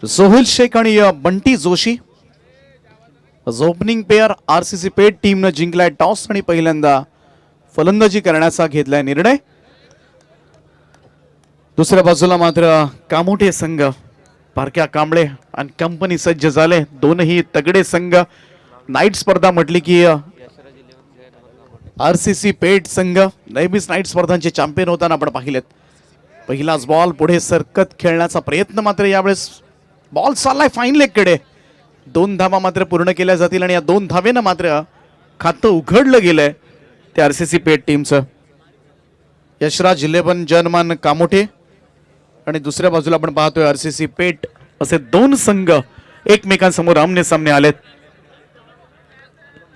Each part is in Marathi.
सोहेल शेख आणि Bunty Joshi opening pair RCC Pet टीमनं जिंकलाय टॉस आणि पहिल्यांदा फलंदाजी करण्याचा घेतलाय निर्णय. दुसऱ्या बाजूला मात्र कामोठे संघ पारख्या कांबळे आणि कंपनी सज्ज झाले. दोनही तगडे संघ. नाईट स्पर्धा म्हटली की आरसीसी पेट संघ नेहमीच नाईट स्पर्धांचे चॅम्पियन होताना आपण पाहिलेत. पहिलाच बॉल पुढे सरकत खेळण्याचा प्रयत्न मात्र यावेळेस बॉल चाललाय फाईन लेग कडे. 2 धावा मात्र पूर्ण केल्या जातील आणि या 2 धावेनं मात्र खातं उघडलं गेलंय त्या आरसीसी पेट टीमचं. यशराज 11 जनमान कामोठे आणि दुसऱ्या बाजूला आपण पाहतोय आरसीसी पेट असे 2 संघ एकमेकांसमोर आमने सामने आलेत.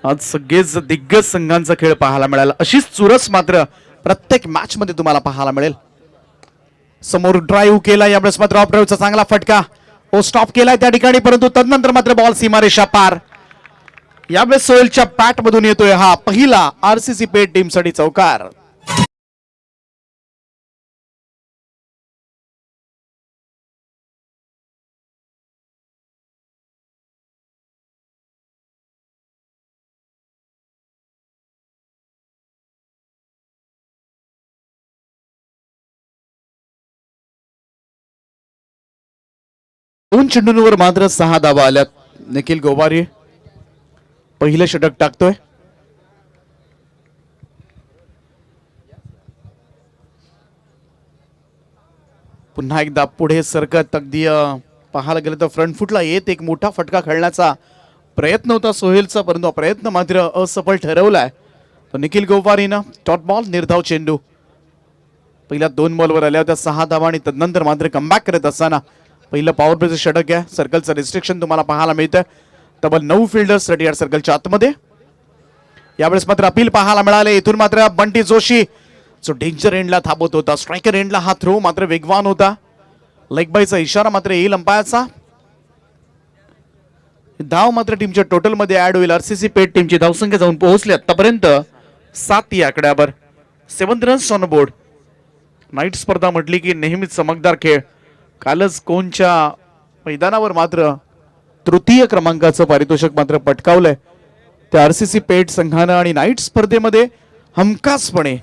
आज सगळेच दिग्गज संघांचा खेळ पाहायला मिळाला. अशीच चुरस मात्र प्रत्येक मॅच मध्ये तुम्हाला पाहायला मिळेल. समोर ड्राईव्ह केला यावेळेस मात्र ऑफ ड्राईव्हचा चांगला फटका स्टॉप केलाय त्या ठिकाणी, परंतु तदनंतर मात्र बॉल सीमारेषा पार. यावेळेस सोहेलच्या बॅट मधून येतोय हा पहिला आरसीसी पेट टीमसाठी चौकार. दोन चेंडूंवर मात्र 6 धावा आल्यात. निखिल गोवारी पहिलं षटक टाकतोय. पुन्हा एकदा पुढे सरकत अगदी पाहायला गेलं तर फ्रंट फुटला येत एक मोठा फटका खेळण्याचा प्रयत्न होता सोहेलचा, परंतु प्रयत्न मात्र असफल ठरवलाय. तर निखिल गोवारीनं डॉट बॉल निर्धाव चेंडू पहिल्या 2 बॉलवर आल्या होत्या 6 धावा आणि तदनंतर मात्र कमबॅक करत असताना पहिलं पॉवर प्लेचं षटक आहे. सर्कलचं रिस्ट्रिक्शन तुम्हाला पाहायला मिळतं. तब्बल 9 फिल्डर्स 38 सर्कलच्या आतमध्ये. यावेळेस मात्र अपील पाहायला मिळाले. इथून मात्र बंटी जोशी जो डेंजर एंडला थांबत होता, स्ट्रायकर एंडला हा थ्रो मात्र वेगवान होता. लेग बायचा इशारा मात्र येईल अंपायरचा. धाव मात्र टीमच्या टोटल मध्ये ऍड होईल. आरसीसी पेट टीमची धावसंख्या जाऊन पोहोचली आतापर्यंत 7 या आकड्यावर. 7 रन्स ऑन बोर्ड. नाईट स्पर्धा म्हटली की नेहमीच चमकदार खेळ. कालच कोणच्या मैदानावर मात्र तृतीय क्रमांकाचं पारितोषिक मात्र पटकावलंय त्या आरसीसी पेट संघानं. आणि नाईट स्पर्धेमध्ये हमखासपणे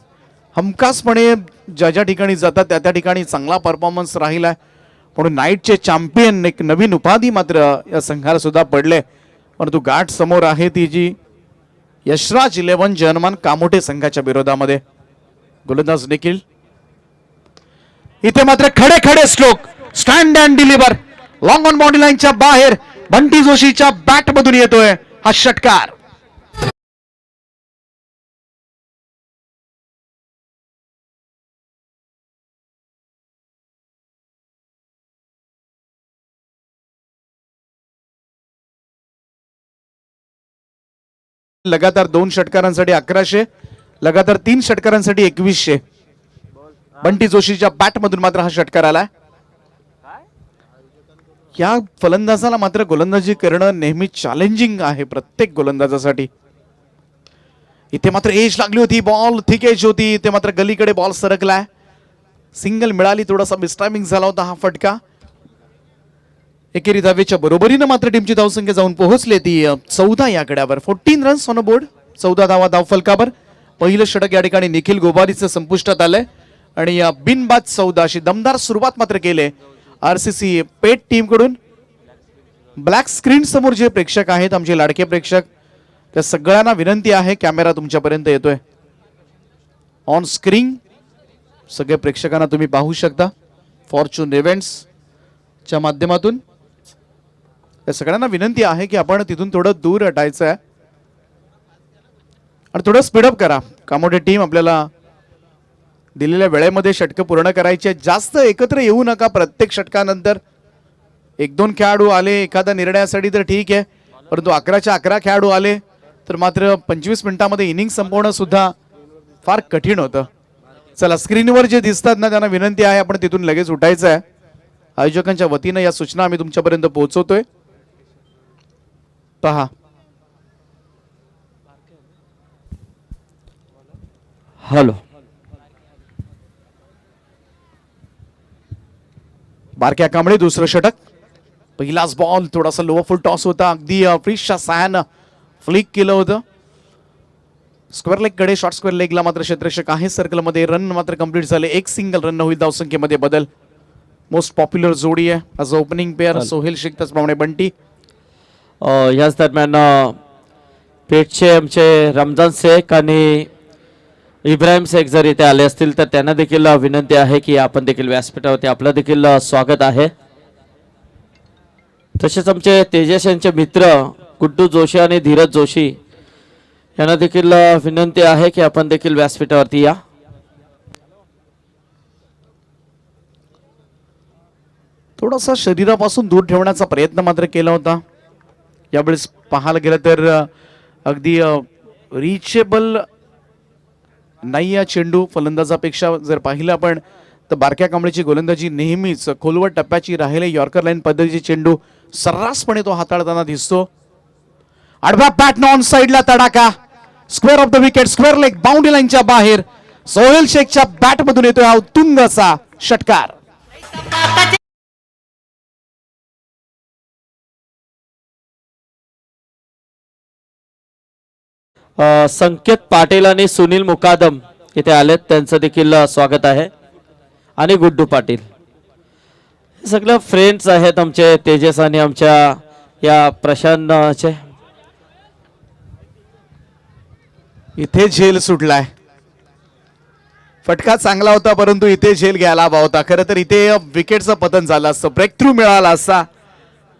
ज्या ज्या ठिकाणी जातात त्या त्या ठिकाणी चांगला परफॉर्मन्स राहिलाय. म्हणून नाईटचे चॅम्पियन एक नवीन उपाधी मात्र या संघाला सुद्धा पडले. परंतु गाठ समोर आहे ती जी यशराज 11 जनमान कामोठे संघाच्या विरोधामध्ये. गोलंदाज निखिल इथे मात्र खडे खडे stroke stand and deliver long on body लाईनच्या बाहेर बंटी जोशीच्या बॅट मधून येतोय हा षटकार. लगातार 2 षटकारांसाठी 1100, लगातार 3 षटकारांसाठी 2100. बंटी जोशीच्या बॅट मधून मात्र हा षटकार आला. या फलंदाजाला मात्र गोलंदाजी करणं नेहमी चॅलेंजिंग आहे प्रत्येक गोलंदाजासाठी. इथे मात्र एज लागली होती, बॉल थिक एज होती. इथे मात्र गलीकडे बॉल सरकलाय. सिंगल मिळाली, थोडासा मिसटायमिंग झाला होता हा फटका. एकेरी धावेच्या बरोबरीनं मात्र टीमची धावसंख्या जाऊन पोहोचली ती 14 या आकड्यावर. 14 रन्स ऑन बोर्ड. 14 धावा धाव फलकावर. पहिलं षटक या ठिकाणी निखिल गोवारीचं संपुष्टात आलंय आणि बिनबाद 14 अशी दमदार सुरुवात मात्र केले आरसीसी पेट टीम कडून. ब्लॅक स्क्रीन समोर जे प्रेक्षक आहेत आमचे लाडके प्रेक्षक त्या सगळ्यांना विनंती आहे कॅमेरा तुमच्यापर्यंत येतोय ऑन स्क्रीन. सगळे प्रेक्षकांना तुम्ही पाहू शकता फॉर्च्यून इव्हेंट्स च्या माध्यमातून. या सगळ्यांना विनंती आहे की आपण तिथून थोडं दूर हटायचं आहे आणि थोडं स्पीडअप करा. कामोठे टीम आपल्याला दिलेल्या वेळेमध्ये षटकं पूर्ण करायचे. जास्त एकत्र येऊ नका. प्रत्येक षटकानंतर 1-2 खेळाडू आले एखाद्या निर्णयासाठी तर ठीक आहे, परंतु 11च्या 11 खेळाडू आले तर मात्र 25 मिनिटांमध्ये इनिंग संपवणं सुद्धा फार कठीण होतं. चला स्क्रीनवर जे दिसतात ना त्यांना विनंती आहे आपण तिथून लगेच उठायचं आहे. आयोजकांच्या वतीनं या सूचना आम्ही तुमच्यापर्यंत पोहोचवतोय. पहा हॅलो बारक्या कांबळे दुसरं षटक. पहिलाच बॉल थोडासा लोअर फुल टॉस होता, अगदी फ्रिशच्या सहाय्यानं फ्लिक केलं होतं. स्क्वेअर लेग कडे, शॉर्ट स्क्वेअर लेगला मात्र क्षेत्ररक्षक आहे सर्कलमध्ये. रन मात्र कंप्लीट झाले, एक सिंगल रन होईल. धावसंख्येमध्ये बदल. मोस्ट पॉप्युलर जोडी आहे as opening pair Sohail Shaikh त्याचप्रमाणे बंटी. याच दरम्यान पेठचे आमचे रमजान शेख आणि इब्राहिम शेख जर इथे आले असतील तर त्यांना देखील विनंती आहे की आपण देखील व्यासपीठावरती आपलं देखील स्वागत आहे. तसेच आमचे तेजस यांचे मित्र गुड्डू जोशी आणि धीरज जोशी यांना देखील विनंती आहे की आपण देखील व्यासपीठावरती या. थोडासा शरीरापासून दूर ठेवण्याचा प्रयत्न मात्र केला होता. यावेळेस पाहायला गेलं तर अगदी रिचेबल नाही या चेंडू. फलंदाजापेक्षा जर पाहिलं आपण तर बारक्या कांबळेची गोलंदाजी नेहमीच खोलवर टप्प्याची राहिले. यॉर्कर लाईन पद्धतीचे चेंडू सर्रासपणे तो हाताळताना दिसतो. आडवा बॅट नॉन साइडला तडाखा, square of the wicket, square leg boundary लाईनच्या बाहेर. सोहेल शेखच्या बॅट मधून येतोय हा उत्तुंग असा षटकार. संकेत पाटील आणि सुनील मुकादम इथे आलेत, त्यांचं देखील स्वागत आहे. आणि गुड्डू पाटील हे सगळं फ्रेंड्स आहेत आमचे तेजस आणि आमच्या या प्रशांतचे. इथे झेल सुटलाय. फटका चांगला होता परंतु इथे झेल घ्यायला हवा होता. खरं तर इथे विकेटचं पतन झालं असतं, ब्रेक थ्रू मिळाला असता.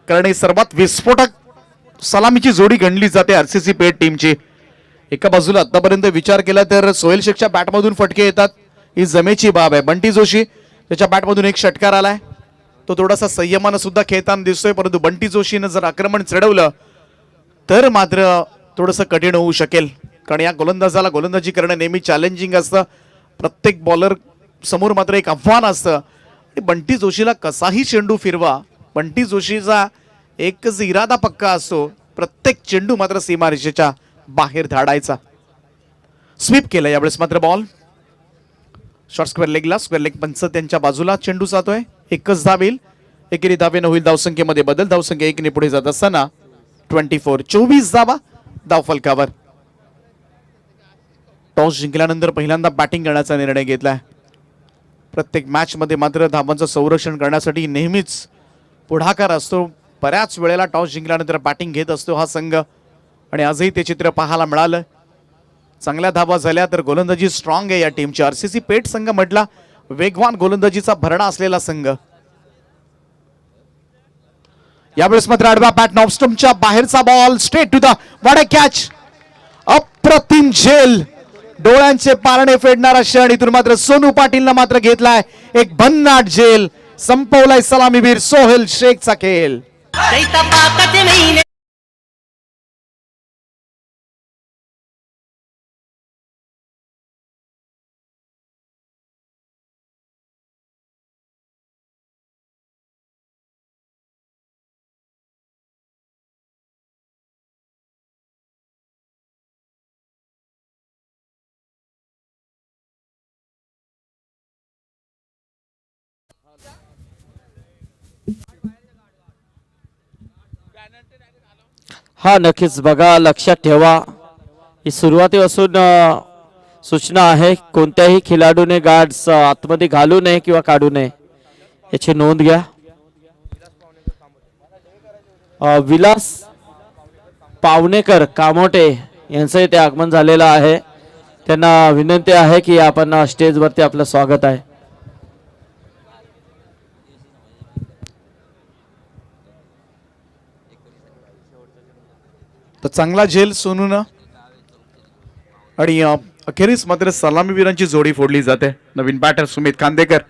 कारण ही सर्वात विस्फोटक सलामीची जोडी गणली जाते आरसीसी पेठ टीमची. एका बाजूला आतापर्यंत विचार केला तर सोहेल शेखच्या बॅटमधून फटके येतात, ही जमेची बाब आहे. बंटी जोशी त्याच्या बॅटमधून एक षटकार आलाय, तो थोडासा संयमानं सुद्धा खेळताना दिसतोय. परंतु बंटी जोशीनं जर आक्रमण चढवलं तर मात्र थोडंसं कठीण होऊ शकेल. कारण या गोलंदाजाला गोलंदाजी करणं नेहमी चॅलेंजिंग असतं. प्रत्येक बॉलर समोर मात्र एक आव्हान असतं. बंटी जोशीला कसाही चेंडू फिरवा, बंटी जोशीचा एकच इरादा पक्का असतो, प्रत्येक चेंडू मात्र सीमारेषेच्या बाहेर धाडायचा. स्वीप केलं यावेळेस मात्र बॉल शॉर्ट स्क्वेअर लेगला, स्क्वेअर लेग पंच त्यांच्या बाजूला चेंडू जातोय. एकच धाव येईल, एकेरी धावेनं होईल धावसंख्येमध्ये बदल. धावसंख्या 1 ने पुढे जात असताना 24 धावा धावफलकावर. टॉस जिंकल्यानंतर पहिल्यांदा बॅटिंग करण्याचा निर्णय घेतलाय. प्रत्येक मॅच मध्ये मात्र धावांचं संरक्षण करण्यासाठी नेहमीच पुढाकार असतो. बऱ्याच वेळेला टॉस जिंकल्यानंतर बॅटिंग घेत असतो हा संघ आणि आजही ते चित्र पाहायला मिळालं. चांगल्या धावा झाल्या तर गोलंदाजी स्ट्रॉंग आहे या टीमची. आरसीसी पेठ संघ म्हटला वेगवान गोलंदाजीचा भरणा असलेला संघ. यावेळेस मात्र आडवा बॅट नॉबस्टम्पच्या बाहेरचा ball straight to the what catch. अप्रतिम झेल, डोळ्यांचे पारणे फेडणारा क्षण. इथून मात्र सोनू पाटीलनं मात्र घेतलाय एक भन्नाट झेल. संपवलाय सलामीवीर सोहेल शेखचा खेळ. हा नक्कीच बघा, लक्षात ठेवा, ही सुरुवातीपासून सूचना आहे. कोणत्याही खेळाडूने गार्ड्स आतमध्ये घालू नये किंवा काढू नये याची नोंद घ्या. विलास पावणेकर कामोटे यांचं इथे आगमन झालेलं आहे. त्यांना विनंती आहे की आपण स्टेजवरती आपलं स्वागत आहे. तर चांगला झेल सोनूनं आणि अखेरीस मात्र सलामीवीरांची जोडी फोडली जाते. नवीन बॅटर सुमित खांदेकर.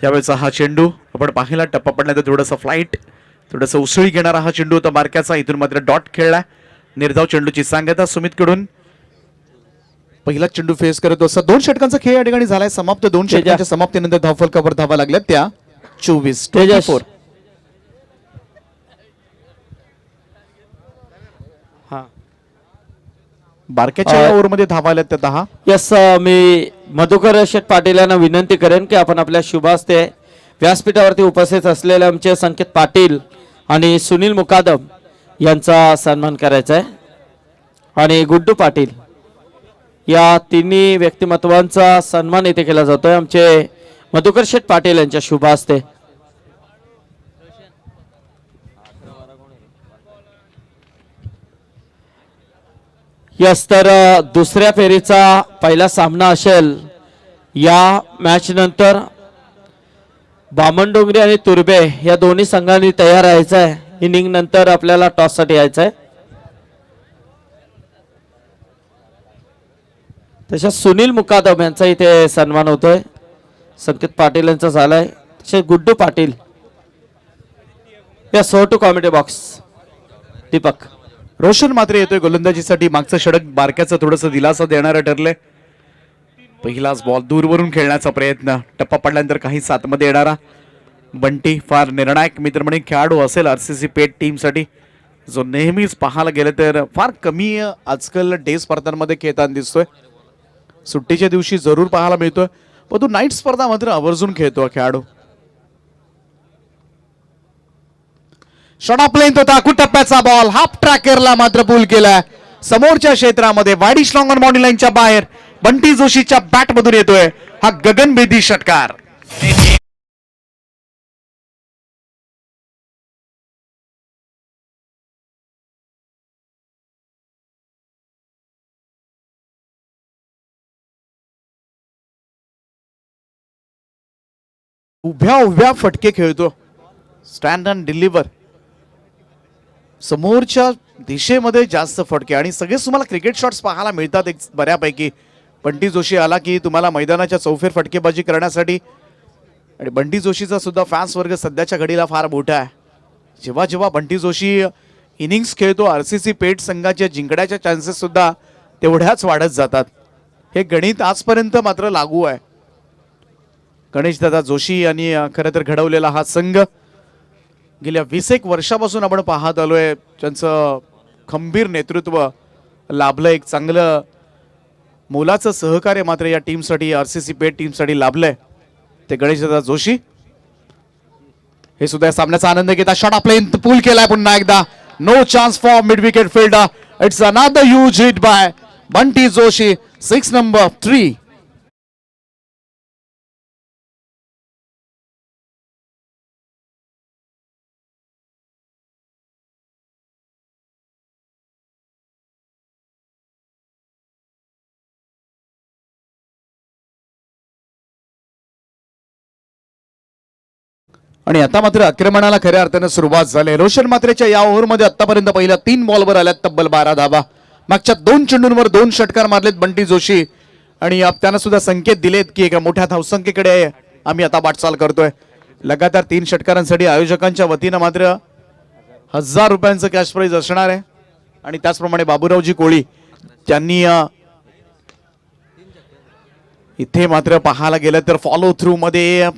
यावेळेचा हा चेंडू आपण पाहिला, टप्पा पडल्यानंतर थोडासा फ्लाईट, थोडासा उसळी घेणारा हा चेंडू होता बारक्याचा. इथून मात्र डॉट खेळला. निर्धाव चेंडूची सांगता सुमित कडून. पहिला चेंडू फेस करत असता 2 षटकांचा खेळ या ठिकाणी झालाय समाप्त. 2 षटकांच्या समाप्तीनंतर धावफलकावर धावा लागल्या त्या 24. बारक्याच्या ओव्हरमध्ये धावा आल्या त्या 10. यस, मी मधुकर शेठ पाटील यांना विनंती करेन की आपण आपल्या शुभास्ते व्यासपीठावरती उपस्थित असलेले आमचे संकेत पाटील आणि सुनील मुकादम यांचा सन्मान करायचा आहे आणि गुड्डू पाटील या तिन्ही व्यक्तिमत्वांचा सन्मान इथे केला जातोय आमचे मधुकर शेठ पाटील यांच्या शुभ हस्ते. यस, तर दुसऱ्या फेरीचा पहिला सामना असेल. या मॅच नंतर बामणडोंगरी आणि तुर्बे या दोन्ही संघांनी तयार राहायचं आहे. इनिंग नंतर आपल्याला टॉस साठी यायचं आहे. तशा सुनील मुकादम यांचा इथे सन्मान होतोय. संकेत पाटील यांचा झालाय. तसे गुड्डू पाटील या so to comedy box. Deepak Roshan मात्र येतोय गोलंदाजीसाठी. मागचं षटक बारक्याचं थोडंसं दिलासा देणारं ठरलंय. पहिलाच बॉल दूरवरून खेळण्याचा प्रयत्न. टप्पा पडल्यानंतर काही सातमध्ये येणारा बंटी फार निर्णायक मित्रमंडळी खेळाडू असेल आरसीसी पेट टीमसाठी, जो नेहमीच पाहायला गेलं तर फार कमी आजकाल डे स्पर्धांमध्ये खेळताना दिसतोय. सुट्टीच्या दिवशी जरूर पाहायला मिळतोय, पण तो नाईट स्पर्धा मात्र आवर्जून खेळतो खेळाडू. शॉर्ट प्लेन होता टप्प्याचा बॉल हाफ ट्रॅकरला मात्र पूल केलाय. समोरच्या क्षेत्रामध्ये वाडी स्ट्रॉंग ऑन बाउंड्री लाईनच्या बाहेर बंटी जोशीच्या बॅट मधून येतोय हा गगनभेदी षटकार. उभ्या उभ्या फटके खेळतो. Stand and deliver. समोरच्या दिशेमध्ये जास्त फटके आणि सगळेच तुम्हाला क्रिकेट शॉट्स पाहायला मिळतात एक बऱ्यापैकी. बंटी जोशी आला की तुम्हाला मैदानाच्या चौफेर फटकेबाजी करण्यासाठी. आणि बंटी जोशीचा सुद्धा फॅन्स वर्ग सध्याच्या घडीला फार मोठा आहे. जेव्हा जेव्हा बंटी जोशी इनिंग्स खेळतो आरसीसी पेट संघाच्या जिंकण्याच्या चान्सेस सुद्धा तेवढ्याच वाढत जातात. हे गणित आजपर्यंत मात्र लागू आहे. गणेशदादा जोशी यांनी खरं तर घडवलेला हा संघ गेल्या 20 वर्षापासून आपण पाहत आलोय. त्यांचं खंबीर नेतृत्व लाभलं. एक चांगलं मोलाचं सहकार्य मात्र या टीमसाठी आरसीसी पेट टीमसाठी लाभलंय. ते गणेशदादा जोशी हे सुद्धा सामन्याचा आनंद घेतात. शॉट प्लेन पूल केलाय पुन्हा एकदा. No chance for mid wicket fielder. It's another huge hit by Bunty Joshi. 6 number 3. आणि आता मात्र आक्रमणाला खऱ्या अर्थानं सुरुवात झाली. रोशन मात्रेच्या या ओव्हरमध्ये आतापर्यंत पहिल्या 3 बॉलवर आल्यात तब्बल 12 धावा. मागच्या 2 चेंडूंवर 2 षटकार मारलेत बंटी जोशी आणि त्यांना सुद्धा संकेत दिलेत की एका मोठ्या धावसंख्येकडे आम्ही आता वाटचाल करतोय. लगातार 3 षटकारांसाठी आयोजकांच्या वतीनं मात्र 1000 रुपयांचं कॅश प्राइज असणार आहे. आणि त्याचप्रमाणे बाबूरावजी कोळी त्यांनी इथे मात्र पाहायला गेलं तर फॉलो थ्रू मध्ये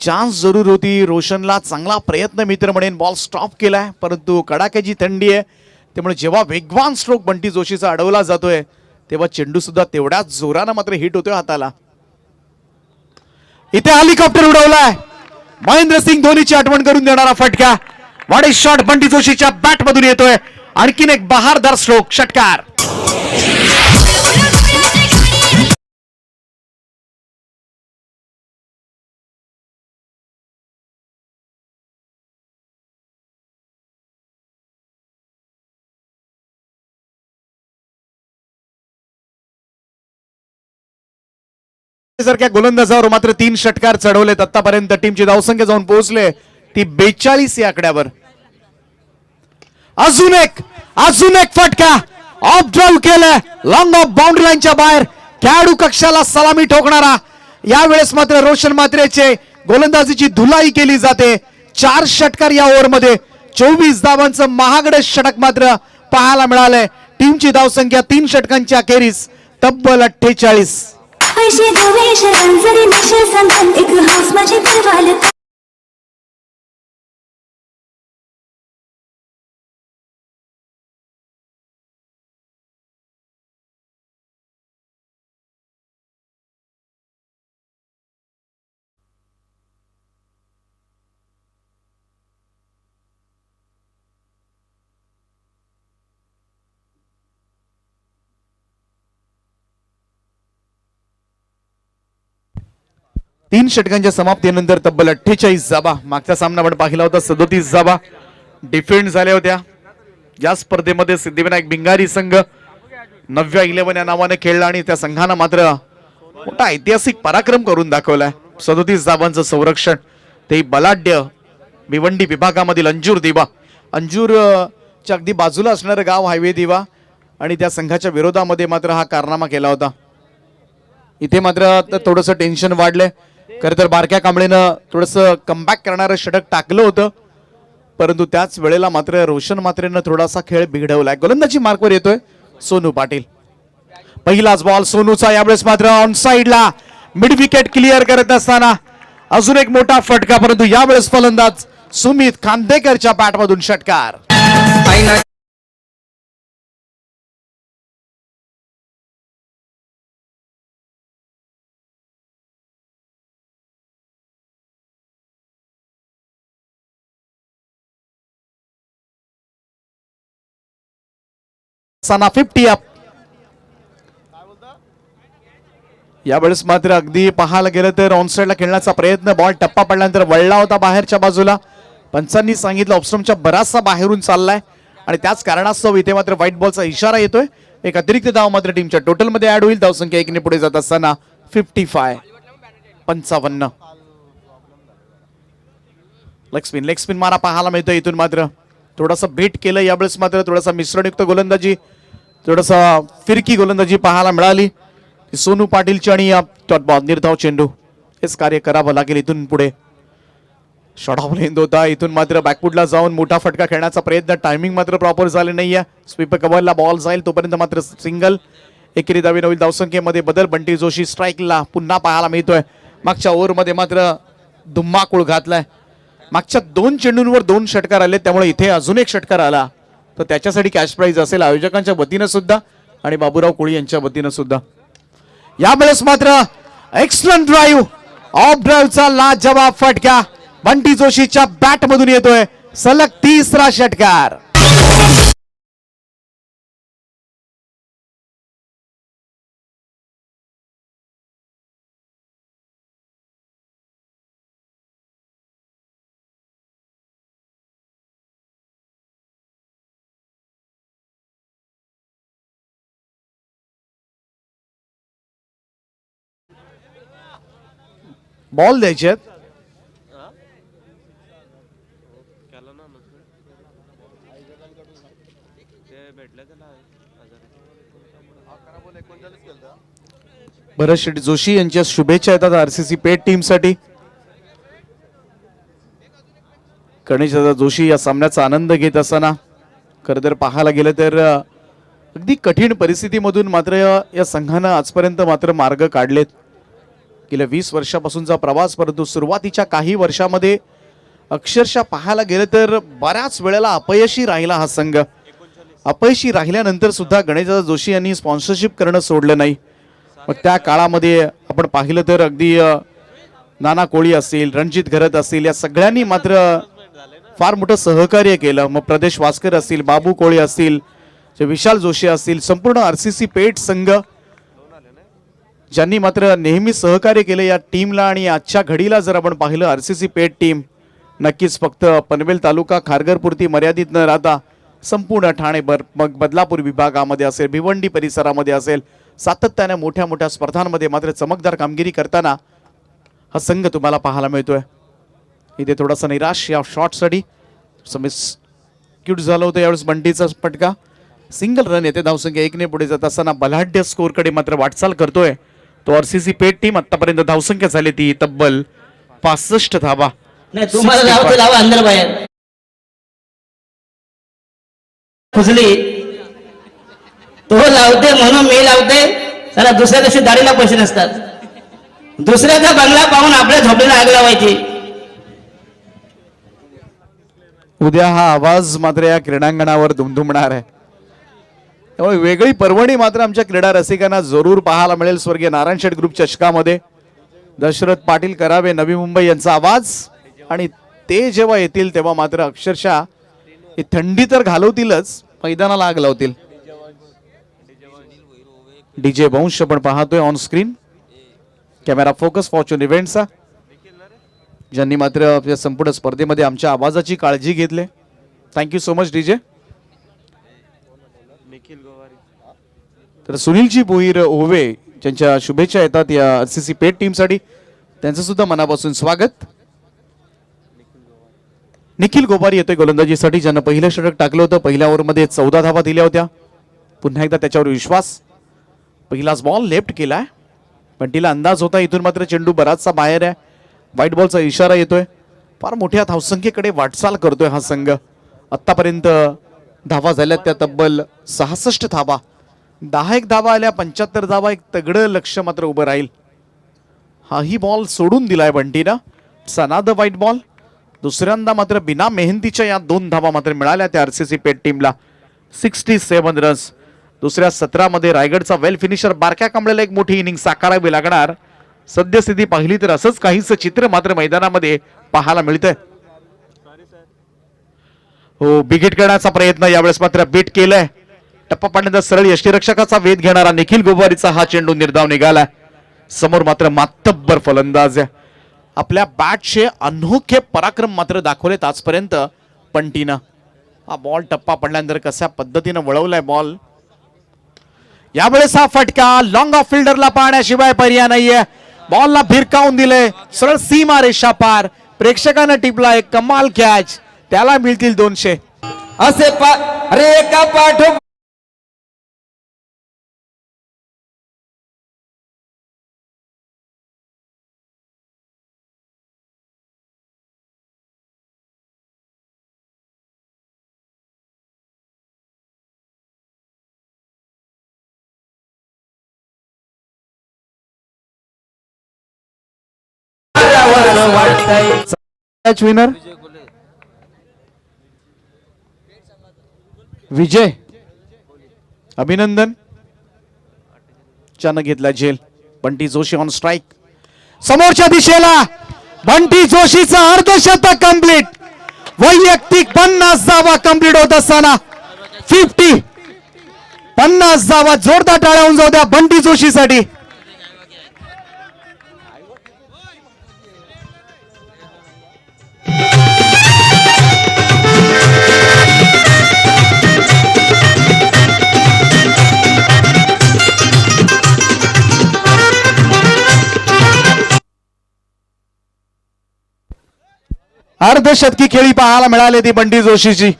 चान्स जरूर होती. रोशनला चांगला प्रयत्न मित्र म्हणेन बॉल स्टॉप केलाय, परंतु कडाक्याची थंडी आहे त्यामुळे जेव्हा वेगवान स्ट्रोक बंटी जोशीचा अडवला जातोय तेव्हा चेंडू सुद्धा तेवढ्याच जोरानं मात्र हिट होतोय हाताला. इथे हेलिकॉप्टर उडवलाय. महेंद्रसिंग धोनीची आठवण करून देणारा फटका. वाडे शॉट बंटी जोशीच्या बॅट मधून येतोय. आणखीन एक बहारदार स्ट्रोक षटकार. सारख्या गोलंदाजावर मात्र 3 षटकार चढवलेत आतापर्यंत. टीमची धावसंख्या जाऊन पोहोचले ती 42 या आकड्यावर. अजून एक फटका ऑफ ड्राइव्ह केलाय. लॉंग ऑफ बाउंड्री लाईनच्या बाहेर खेळाडू कक्षाला सलामी ठोकणारा. यावेळेस मात्र रोशन मात्रेचे गोलंदाजीची धुलाई केली जाते. 4 षटकार या ओव्हरमध्ये 24 धावांचं महागडे षटक मात्र पाहायला मिळालंय. टीमची धावसंख्या 3 षटकांच्या अखेरीस तब्बल 48. पैसे गवेश रंजरी नशे संगम एक हाऊस माझे परवाल. 3 षटकांच्या समाप्तीनंतर तब्बल 48 जाबा. मागचा सामना आपण पाहिला होता 37 जाबा डिफेंड झाल्या होत्या. या स्पर्धेमध्ये सिद्धिविनायक भिंगारी संघ 9व्या 11 या नावाने खेळला आणि त्या संघानं मात्र मोठा ऐतिहासिक पराक्रम करून दाखवलाय. 37 जाबांचं संरक्षण, ते बलाढ्य भिवंडी विभागामधील अंजूर दिवा, अंजूरच्या अगदी बाजूला असणारं गाव हायवे दिवा, आणि त्या संघाच्या विरोधामध्ये मात्र हा कारनामा केला होता. इथे मात्र थोडंसं टेन्शन वाढलंय. खरं तर बारक्या कांबळेनं थोडंसं कमबॅक करणारं षटक टाकलं होतं, परंतु त्याच वेळेला मात्र रोशन मात्रेनं थोडासा खेळ बिघडवलाय. गोलंदाजी मार्कवर येतोय सोनू पाटील. पहिलाच बॉल सोनूचा, यावेळेस मात्र ऑन साइडला मिड विकेट क्लिअर करत असताना अजून एक मोठा फटका, परंतु यावेळेस फलंदाज सुमित खांदेकरच्या बॅटमधून षटकार. साना 50 अप. यावेळेस मात्र अगदी पाहायला गेलं तर ऑन साइडला खेळण्याचा प्रयत्न, बॉल टप्पा पडल्यानंतर वळला होता बाहेरच्या बाजूला. पंचांनी सांगितलं ऑप्शनच्या बराचसा बाहेरून चाललाय आणि त्याच कारणास्तव इथे मात्र व्हाईट बॉलचा इशारा येतोय. एक अतिरिक्त धाव मात्र टीमच्या टोटल मध्ये ऍड होईल. धावसंख्या 1 ने पुढे जात असताना 55. लेग स्पिन मारा पाहायला मिळतो. इथून मात्र थोडासा बेट केलं. यावेळेस मात्र थोडासा मिश्रणयुक्त गोलंदाजी, थोडासा फिरकी गोलंदाजी पाहायला मिळाली सोनू पाटीलची आणि निर्धाव चेंडू. हेच कार्य करावं लागेल इथून पुढे. शॉर्ट ऑफ लेंथ होता. इथून मात्र बॅकफुटला जाऊन मोठा फटका खेळण्याचा प्रयत्न, टायमिंग मात्र प्रॉपर झाले नाहीये. स्वीपर कव्हरला बॉल जाईल तोपर्यंत मात्र सिंगल. एकेरी धावी होईल. धावसंख्येमध्ये बदल. बंटी जोशी स्ट्राईकला पुन्हा पाहायला मिळतोय. मागच्या ओव्हरमध्ये मात्र धुम्माकूळ घातलाय. मागच्या 2 चेंडूंवर 2 षटकार आले, त्यामुळे इथे अजून एक षटकार आला तर त्याच्यासाठी कॅश प्राइज असेल आयोजकांच्या वतीनं सुद्धा आणि बाबूराव कोळी यांच्या वतीनं सुद्धा. यावेळेस मात्र एक्सलंट ड्राईव्ह, ऑफ ड्राईव्हचा लाजवाब फटका बंटी जोशीच्या बॅट मधून येतोय. सलग 3रा षटकार. बॉल द्यायचे भरत शेट्टी जोशी यांच्या शुभेच्छा येतात आरसीसी पेट टीमसाठी. गणेशदादा जोशी या सामन्याचा आनंद घेत असताना खरं तर पाहायला गेलं तर अगदी कठीण परिस्थितीमधून मात्र या संघानं आजपर्यंत मात्र मार्ग काढलेत. गेल्या 20 वर्षापासूनचा प्रवास, परंतु सुरुवातीच्या काही वर्षामध्ये अक्षरशः पाहायला गेलं तर बऱ्याच वेळेला अपयशी राहिला हा संघ. अपयशी राहिल्यानंतर सुद्धा गणेशदादा जोशी यांनी स्पॉन्सरशिप करणं सोडलं नाही. मग त्या काळामध्ये आपण पाहिलं तर अगदी नाना कोळी असतील, रणजित घरत असतील, या सगळ्यांनी मात्र फार मोठं सहकार्य केलं. मग प्रदेश वास्कर असतील, बाबू कोळी असतील, विशाल जोशी असतील, संपूर्ण आरसीसी पेट संघ ज्यांनी मात्र नेहमी सहकार्य केलं या टीमला. आणि आजच्या घडीला जर आपण पाहिलं आरसीसी पेट टीम नक्कीच फक्त पनवेल तालुका खारघरपुरती मर्यादित न राहता संपूर्ण ठाणे बदलापूर विभागामध्ये असेल, भिवंडी परिसरामध्ये असेल, सातत्याने मोठ्या मोठ्या स्पर्धांमध्ये मात्र चमकदार कामगिरी करताना हा संघ तुम्हाला पाहायला मिळतोय. इथे थोडासा निराश या शॉटसाठी क्यूट झालं होतं. यावेळेस बंटीचा फटका, सिंगल रन येते. धावसंख्या 1 ने पुढे जात असताना बलाढ्य स्कोरकडे मात्र वाटचाल करतोय तो आरसीसी पेट टीम. आतापर्यंत धावसंख्या झाली ती तब्बल 65 धावा. नाही तुम्हाला लावते लावा अंदर बाहेर खुजली तो लावते म्हणून मी लावते. चला दुसऱ्या दिवशी दाढीला पैसे नसतात. दुसऱ्याचा बंगला पाहून आपल्या झोपडीला आग लावायची. उद्या हा आवाज मात्र या क्रीडांगणावर दुमदुमणार आहे. त्यामुळे वेगळी पर्वणी मात्र आमच्या क्रीडा रसिकांना जरूर पाहायला मिळेल. स्वर्गीय नारायण शेठ ग्रुप चषकामध्ये दशरथ पाटील करावे, नवी मुंबई यांचा आवाज. आणि ते जेव्हा येतील तेव्हा मात्र अक्षरशः ही थंडी तर घालवतीलच, मैदानाला आग लावतील. डीजे वंश आपण पाहतोय on screen. Camera focus fortune इव्हेंट्सचा. ज्यांनी मात्र या संपूर्ण स्पर्धेमध्ये आमच्या आवाजाची काळजी घेतली. Thank you so much DJ. तर सुनीलजी भोईर ओवे ज्यांच्या शुभेच्छा येतात या RCC पेट टीमसाठी, त्यांचं सुद्धा मनापासून स्वागत. निखिल गोवारी येतोय गोलंदाजीसाठी, ज्यानं पहिलं षटक टाकलं होतं. पहिल्या ओव्हरमध्ये 14 धावा दिल्या होत्या. पुन्हा एकदा त्याच्यावर विश्वास. पहिलाच बॉल लेफ्ट केलाय, पण तिला अंदाज होता इथून मात्र चेंडू बराचसा बाहेर आहे. व्हाईट बॉलचा इशारा येतोय. फार मोठ्या धावसंख्येकडे वाटचाल करतोय हा संघ. आतापर्यंत धावा झाल्यात त्या तब्बल 66 धावा. 10 धावा आल्या, 75 धावा. एक तगडं लक्ष मात्र उभं राहील. हाही बॉल सोडून दिलाय बंटीनं. Sanand white ball. दुसऱ्यांदा मात्र बिना मेहनतीच्या या 2 धावा मात्र मिळाल्या त्या RCC पेट टीमला. 67 रन्स. दुसऱ्या 17 मध्ये रायगडचा वेल फिनिशर बारक्या कांबळेला एक मोठी इनिंग साकारावी लागणार. सद्यस्थिती पाहिली तर असंच काहीच चित्र मात्र मैदानामध्ये पाहायला मिळतंय. हो, बिगिट करण्याचा प्रयत्न यावेळेस मात्र बीट केलंय. टप्पा पाडण्याचा सरळ यष्टीरक्षकाचा वेध घेणारा निखिल गोवारीचा हा चेंडू निर्धाव निघालाय. समोर मात्र मातब्बर फलंदाज आहे. आपल्या बॅटचे अनोखे पराक्रम मात्र दाखवलेत आजपर्यंत पंटीनं. हा बॉल टप्पा पडल्यानंतर कशा पद्धतीनं वळवलाय बॉल. यावेळेस हा फटका लॉंग ऑफ फिल्डरला पाहण्याशिवाय पर्याय नाहीये. बॉलला भिरकावून दिले सरळ सीमा रेषा पार. प्रेक्षकांना टिपला एक कमाल कॅच. त्याला मिळतील 200. असे अरे एका पाठो मॅच विनर विजय. अभिनंदन. त्यानं घेतला झेल. Bunty Joshi on strike. समोरच्या दिशेला बंटी जोशीचा अर्धशतक कंप्लीट. वैयक्तिक 50 धावा कंप्लीट होत असताना 50 धावा. जोरदार टाळ्या होऊन जाऊ द्या बंटी जोशीसाठी. अर्धशतकी खेळी पाहायला मिळाली ती बंटी जोशीची.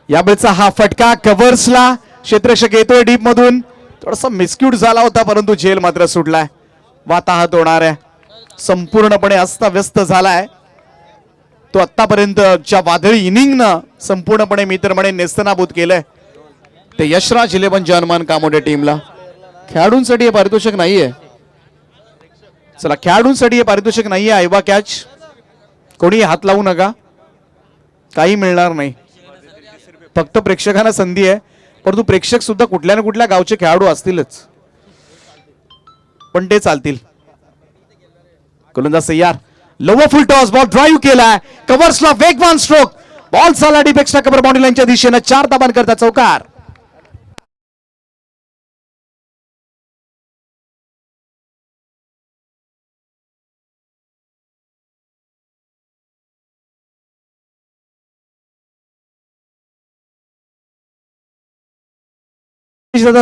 यावेळेचा हा फटका कव्हर्सला. क्षेत्ररक्षक येतोय डीप मधून. थोडासा मिस्क्यूट झाला होता, परंतु झेल मात्र सुटलाय. वाताहत होणार आहे. संपूर्णपणे अस्ताव्यस्त झालाय तो. आतापर्यंतच्या वादळी इनिंगनं संपूर्णपणे मित्रमणे नेस्तनाबूत केलंय ते यशराज 11 जनमान कामोडे टीमला. खेळाडूंसाठी हे पारितोषिक नाहीये. चला, खेळाडूंसाठी हे पारितोषिक नाहीये. आयवा कॅच. कोणी हात लावू नका, काही मिळणार नाही. फक्त प्रेक्षकांना संधी आहे. परंतु प्रेक्षक सुद्धा कुठल्या ना कुठल्या गावचे खेळाडू असतीलच, पण ते चालतील. गोलंदाज तयार. लोवर फुल टॉस. बॉल ड्राईव्ह केलाय. कव्हर्सला वेगवान स्ट्रोक. बॉल चालला डीप एक्स्ट्रा कव्हर बाउंड्री लाईनच्या दिशेने. 4 धाबांकरता चौकार.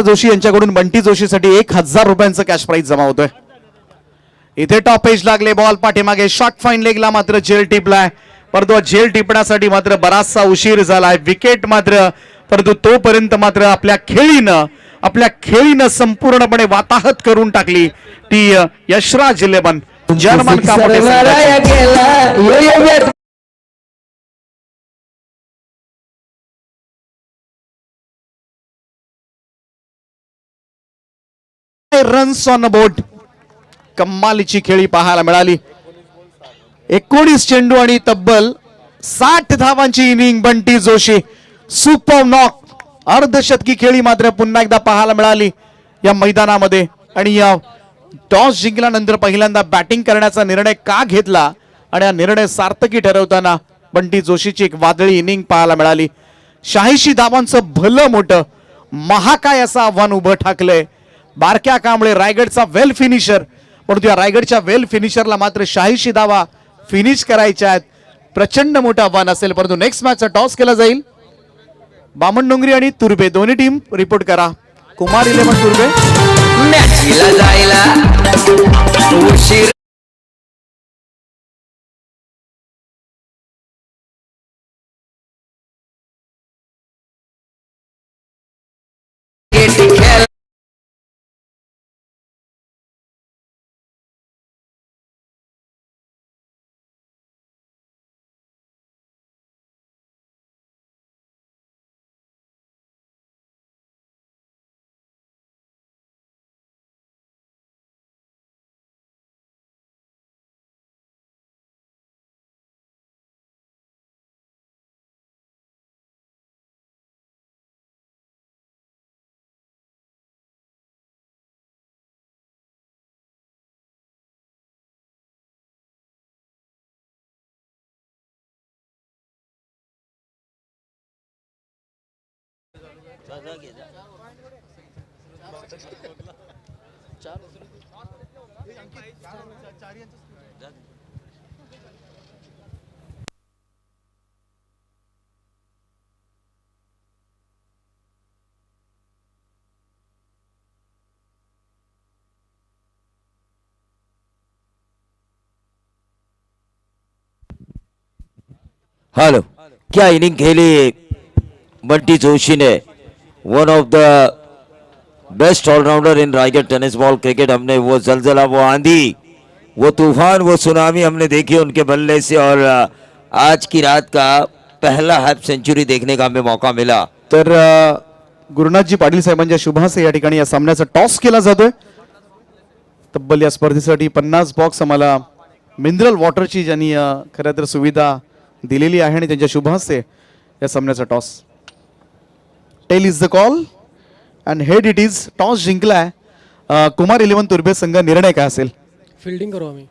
जोशी यांच्याकडून बंटी जोशीसाठी 1000 रुपयांचं कॅश प्राइज जमा होतोय. इथे टॉप एज लागले. बॉल पाठीमागे शॉर्ट फाईन लेगला मात्र झेल टिपलाय. परंतु झेल टिपण्यासाठी मात्र बराचसा उशीर झालाय. विकेट मात्र, परंतु तोपर्यंत मात्र आपल्या खेळीनं संपूर्णपणे वाताहत करून टाकली ती यशराज 11 जर्मन कामोडे. Runs on board. कमालीची खेळी पाहायला मिळाली. 19 चेंडू आणि तब्बल 60 धावांची inning Bunty Joshi. Super knock. अर्धशतकी खेळी मात्र पुन्हा एकदा पाहायला मिळाली या मैदानामध्ये. आणि या टॉस जिंकल्यानंतर पहिल्यांदा बॅटिंग करण्याचा निर्णय का घेतला आणि हा निर्णय सार्थकी ठरवताना बंटी जोशीची एक वादळी इनिंग पाहायला मिळाली. 86 धावांचं भलं मोठं महाकाय असं आव्हान उभं ठाकलंय. बारक्या कांबळे रायगडचा वेल फिनिशर, परंतु या रायगडच्या वेल फिनिशरला मात्र 86 धावा फिनिश करायच्या आहेत. प्रचंड मोठं आव्हान असेल, परंतु नेक्स्ट मॅचचा टॉस केला जाईल. बामणडोंगरी आणि तुर्बे दोन्ही टीम रिपोर्ट करा. कुमार 11 तुर्बे. मॅचला जायला उशीर खेळ हेलो, क्या इनिंग खेली बंटी जोशी ने. One of the best allrounder in Raigad tennis ball cricket. हमने वो जलजला, वो आंधी, वो तूफान, वो सुनामी हमने देखी उनके बल्ले से. और आज की रात का पहला हाफ सेंचुरी देखने का हमें मौका मिला. तर गुरुनाथजी पाटील साहेबांच्या शुभासे या ठिकाणी या सामन्याचा टॉस केला जातोय. तब्बल या स्पर्धेसाठी 50 बॉक्स आम्हाला मिनरल वॉटरची ज्यांनी खरं तर सुविधा दिलेली आहे आणि त्यांच्या शुभासे या सामन्याचा toss. Tail is the call and head it is. Toss जिंकलाय कुमार 11 तुर्बे संघ. निर्णय काय असेल? फिल्डिंग करू आम्ही.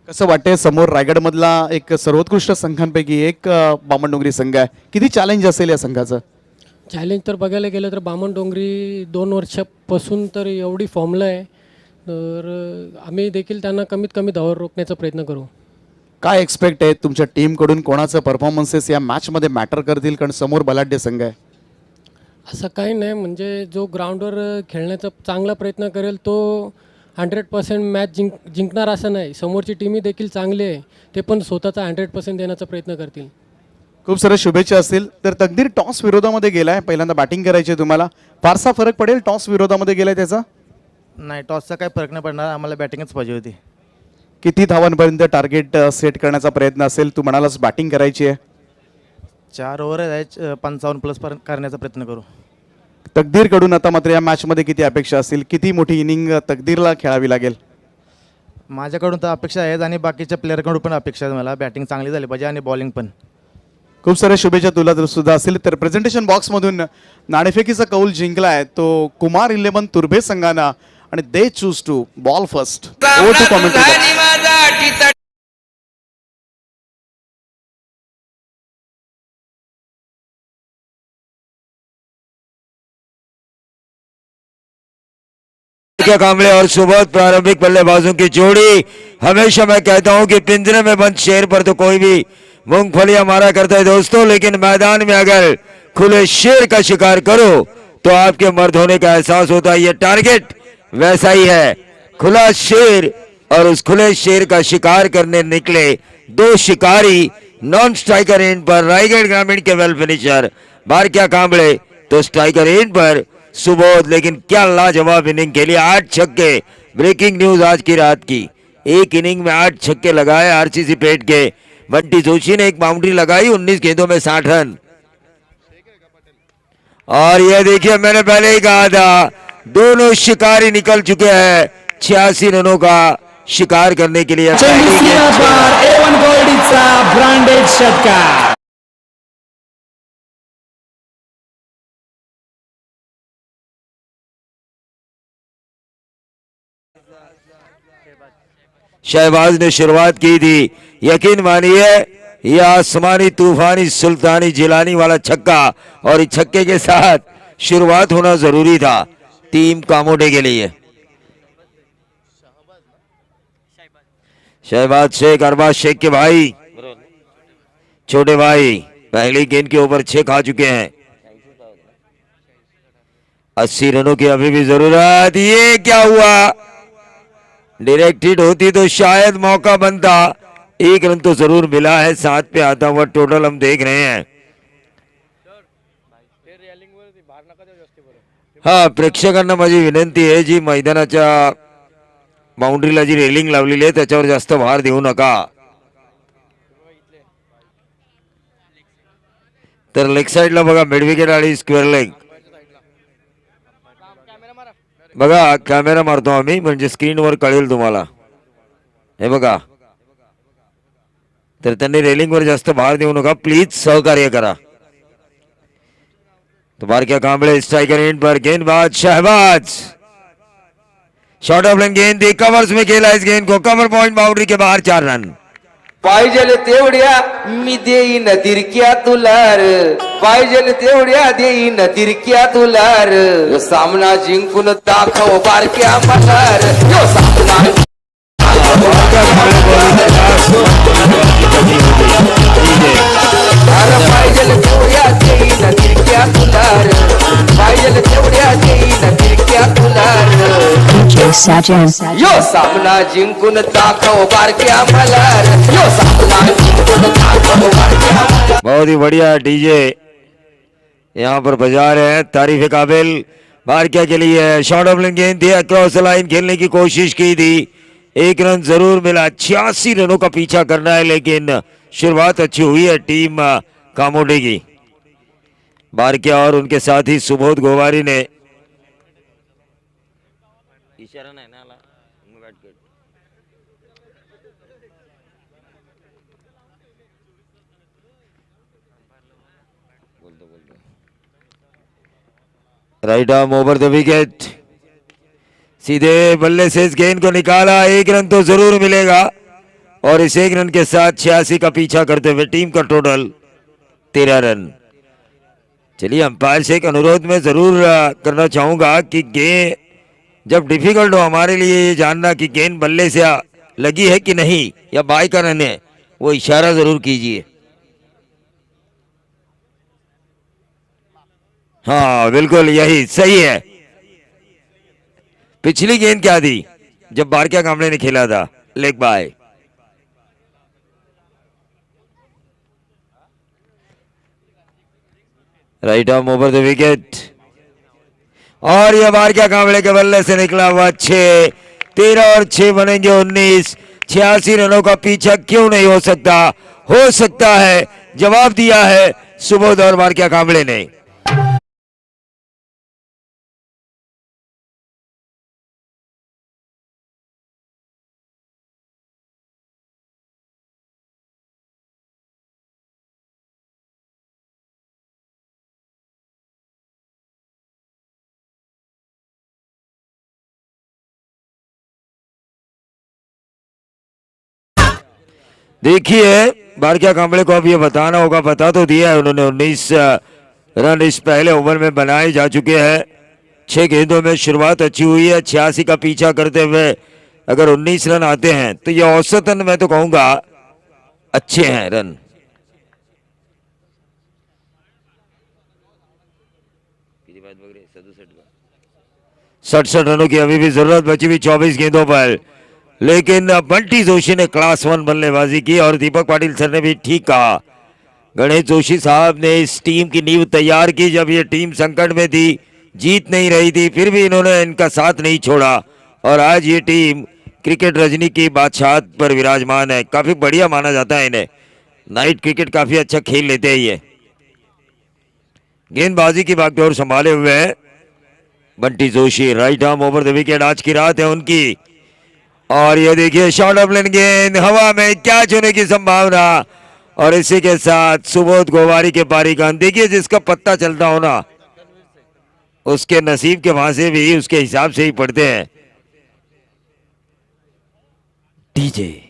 कसं वाटतंय? समोर रायगडमधला एक सर्वोत्कृष्ट संघांपैकी एक बामणडोंगरी संघ आहे. किती चॅलेंज असेल या संघाचं? चॅलेंज तर बघायला गेलं तर बामणडोंगरी 2 वर्षापासून तर एवढी फॉर्मला आहे, तर आम्ही देखील त्यांना कमीत कमी धावावर रोखण्याचा प्रयत्न करू. काय एक्सपेक्ट आहे तुमच्या टीमकडून? कोणाचं परफॉर्मन्सेस या मॅचमध्ये मॅटर करतील? कारण समोर बलाढ्य संघ आहे. असं काही नाही, म्हणजे जो ग्राउंडवर खेळण्याचा चांगला प्रयत्न करेल तो 100% मॅच जिंकणार असं नाही. समोरची टीमही देखील चांगली आहे, ते पण स्वतःचा 100% देण्याचा प्रयत्न करतील. खूप साऱ्या शुभेच्छा असतील. तर तकदीर टॉस विरोधामध्ये गेलाय, पहिल्यांदा बॅटिंग करायची आहे तुम्हाला. फारसा फरक पडेल टॉस विरोधामध्ये गेलाय त्याचा? नाही, टॉसचा काही फरक नाही पडणार. आम्हाला बॅटिंगच पाहिजे होती. किती धावांपर्यंत टार्गेट सेट करण्याचा प्रयत्न असेल? तू म्हणालास बॅटिंग करायची आहे. 4 ओव्हर आहेत, 55+ करण्याचा प्रयत्न करू. तकदीरकडून आता मात्र या मॅचमध्ये किती अपेक्षा असतील? किती मोठी इनिंग तकदीरला खेळावी लागेल? माझ्याकडून तर अपेक्षा आहेत आणि बाकीच्या प्लेअरकडून पण अपेक्षा आहेत. मला बॅटिंग चांगली झाली पाहिजे आणि बॉलिंग पण. खूप साऱ्या शुभेच्छा तुला जर सुद्धा असतील. तर प्रेझेंटेशन बॉक्समधून नाणेफेकीचा कौल जिंकलाय तो कुमार 11 तुर्भे संघाना आणि they choose to bowl first. Over to commentator. Kamble और सुबोध प्रारंभिक बल्लेबाजों की जोड़ी. हमेशा मैं कहता हूं कि पिंजरे में बंद शेर पर तो कोई भी मूंगफलियां मारा करता है दोस्तों, लेकिन मैदान में अगर खुले शेर का शिकार करो तो आपके मर्द होने का एहसास होता है. ये टारगेट वैसा ही है, खुला शेर. और उस खुले शेर का शिकार करने निकले 2 शिकारी नॉन स्ट्राइकर एंड पर रायगढ़ ग्रामीण के वेल फिनिशर बारक्या कांबळे तो स्ट्राइकर एंड पर सुबोध. लेकिन क्या लाजवाब इनिंग खेली. 8 छक्के. ब्रेकिंग न्यूज आज की रात की. एक इनिंग में 8 छक्के लगाए आरसीसी पेट के. बंटी जोशी ने एक बाउंड्री लगाई. 19 गेंदों में 60 रन. और ये देखिए, मैंने पहले ही कहा था दोनों शिकारी निकल चुके हैं 86 रनों का शिकार करने के लिए. एवन गोल्डीचा ब्रँडेड षटकार. शहबाज ने शुरुआत की थी. यकीन मानिए ये आसमानी तूफानी सुल्तानी जिलानी वाला छक्का, और इस छक्के के साथ शुरुआत होना जरूरी था टीम कामोडे के लिए. शहबाज शेख, अरबाज शेख के भाई, छोटे भाई पहली गेंद के ऊपर 6 खा चुके हैं। 80 रनों की अभी भी जरूरत। ये क्या हुआ? डायरेक्ट हिट होती तो शायद मौका बनता। 1 रन तो जरूर मिला है। 7 पे आता हुआ टोटल हम देख रहे हैं। हा, प्रेक्षकांना माझी विनंती आहे, जी मैदानाच्या बाउंड्रीला जी रेलिंग लावलेली आहे त्याच्यावर जास्त भार देऊ नका. तर लेग साइडला बघा मिड विकेट आणि स्क्वेअर लेग. बघा कॅमेरा मारतो आम्ही म्हणजे स्क्रीनवर कळेल तुम्हाला. हे बघा, तर त्यांनी रेलिंगवर जास्त भार देऊ नका प्लीज, सहकार्य करा. तो बारक्या कांबळे स्ट्राइकर एंड पर, गेंदबाज शहबाज, शॉर्ट ऑफ लेन गेंद थी, कवर्स में खेला इस गेंद को, कवर पॉइंट बाउंड्री के बाहर 4 रन. पाहिजेल तेवढ्या मी देईन तिरक्या तुलार, पाहिजेल तेवढ्या देईन तिरक्या तुलार, यो सामना जिंकून दाखव बारक्या मल्हार, यो सामना पाहिजेल तेवढ्या देईन तिरक्या तुलार, पाहिजेल तेवढ्या देईन तिरक्या तुलार, यो सामना जिंकून दाखव बारक्या मल्हार, यो सामना जिंकून दाखव बारक्या मल्हार. बहुत ही बढ़िया डीजे यहाँ पर बजा रहे हैं, तारीफ काबिल. बारक्या के लिए शॉर्ट ऑफ लेन गेंद थी, अक्रॉस लाइन खेलने की कोशिश की थी, 1 रन जरूर मिला. 86 रनों का पीछा करना है, लेकिन शुरुआत अच्छी हुई है टीम कामोडे की. बारक्या और उनके साथी सुबोध गोवारी ने इशारा नाही ना आला. Right arm over the wicket, सीधे बल्ले से इस गेंद को निकाला. 1 रन तो जरूर मिलेगा और इस 1 रन के साथ 86 का पीछा करते हुए टीम का टोटल 13 रन. चलिए, अंपायर से एक अनुरोध मैं जरूर करना चाहूंगा कि गेंद जब डिफिकल्ट हो हमारे लिए ये जानना कि गेंद बल्ले से लगी है कि नहीं या बाई का रन है, वो इशारा जरूर कीजिए. हाँ बिल्कुल यही सही है. पिछली गेंद क्या थी जब बारक्या कांबळे ने खेला था? Leg bye. Right arm over the wicket और यह बारक्या कांबळे के बल्ले से निकला हुआ 6. 13 और 6 बनेंगे 19. 86 रनों का पीछा क्यों नहीं हो सकता है. जवाब दिया है सुबोध और बारक्या कांबळे ने. देखिए, बारक्या कांबळे को अब ये बताना होगा, बता तो दिया है उन्होंने. 19 रन इस पहले ओवर में बनाए जा चुके हैं. 6 गेंदों में शुरुआत अच्छी हुई है. 86 का पीछा करते हुए अगर 19 रन आते हैं तो ये औसतन मैं तो कहूंगा अच्छे हैं रन. सड़सठ रनों की अभी भी जरूरत बची हुई 24 गेंदों पर, लेकिन बंटी जोशी ने क्लास 1 बल्लेबाजी की और दीपक पाटिल सर ने भी ठीक कहा. गणेश जोशी साहब ने इस टीम की नींव तैयार की जब ये टीम संकट में थी, जीत नहीं रही थी, फिर भी इन्होंने इनका साथ नहीं छोड़ा और आज ये टीम क्रिकेट रजनी की बादशाहत पर विराजमान है. काफी बढ़िया माना जाता है इन्हें. नाइट क्रिकेट काफी अच्छा खेल लेते हैं ये. गेंदबाजी की बागडोर संभाले हुए Bunty Joshi. Right arm over the wicket, आज की रात है उनकी. और ये देखिए शॉर्ट ऑफ लेन गेंद हवा में कैच होने की संभावना और इसी के साथ सुबोध गोवारी के पारी का. देखिए, जिसका पत्ता चलता हो ना उसके नसीब के भांसे भी उसके हिसाब से ही पड़ते हैं. डीजे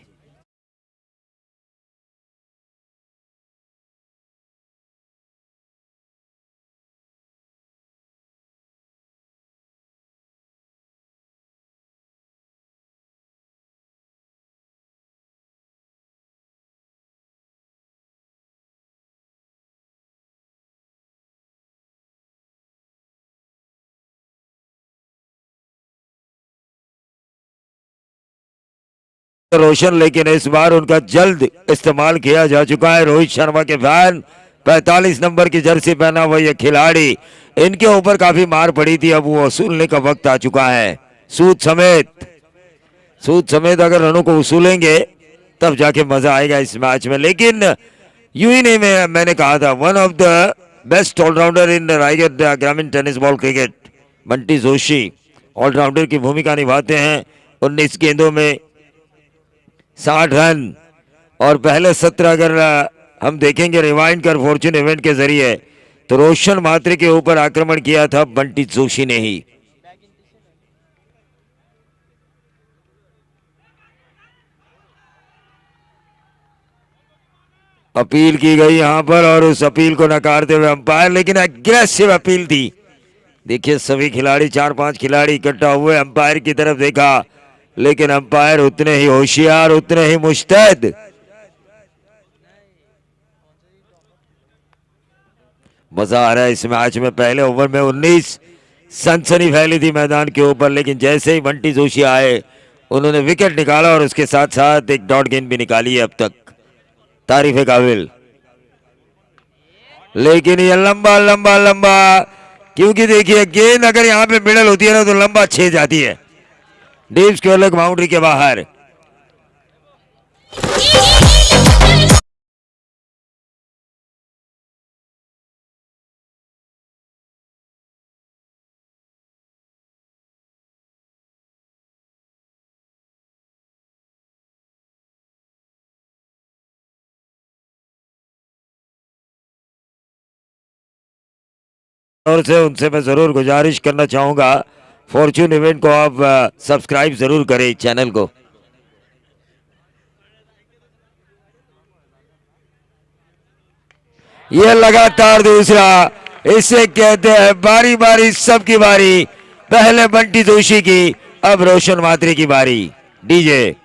रोशन, लेकिन इस बार उनका जल्द इस्तेमाल किया जा चुका है। रोहित शर्मा के फैन 45 नंबर की जर्सी पहना हुआ ये खिलाड़ी, इनके ऊपर काफी मार पड़ी थी, अब वो वसूलने का वक्त आ चुका है। सूद समेत अगर रनों को वसूलेंगे तब जाके मजा आएगा इस मैच में। लेकिन यूं ही नहीं, मैंने कहा था one of the best allrounder in Raigad ग्रामीण tennis ball cricket, Bunty Joshi allrounder की भूमिका निभाते हैं। 19 गेंदों में 60 रन, और पहले 17 अगर हम देखेंगे रिवाइंड कर फॉर्चून इवेंट के जरिए, तो रोशन मात्रे के ऊपर आक्रमण किया था बंटी जोशी ने ही। अपील की गई यहां पर, और उस अपील को नकारते हुए अंपायर, लेकिन एग्रेसिव अपील थी। देखिए सभी खिलाड़ी, 4-5 खिलाड़ी इकट्ठा हुए, अंपायर की तरफ देखा, लेकिन अंपायर उतने ही होशियार, उतने ही मुस्तैद। मजा आ रहा है इस मैच में। पहले ओवर में 19 सनसनी फैली थी मैदान के ऊपर, लेकिन जैसे ही बंटी जोशी आए उन्होंने विकेट निकाला, और उसके साथ साथ एक डॉट गेंद भी निकाली है अब तक, तारीफ काबिल। लेकिन ये लंबा लंबा लंबा, क्योंकि देखिए गेंद अगर यहां पे मिडल होती है ना तो लंबा 6 जाती है, डीप स्क्वायर बाउंड्री के बाहर। और से उनसे मैं जरूर गुजारिश करना चाहूंगा, फॉर्च्यून इवेंट को आप सब्सक्राइब जरूर करें चैनल को। ये लगातार दूसरा, इसे कहते हैं बारी बारी सबकी बारी। पहले बंटी जोशी की, अब रोशन मात्रे की बारी। डीजे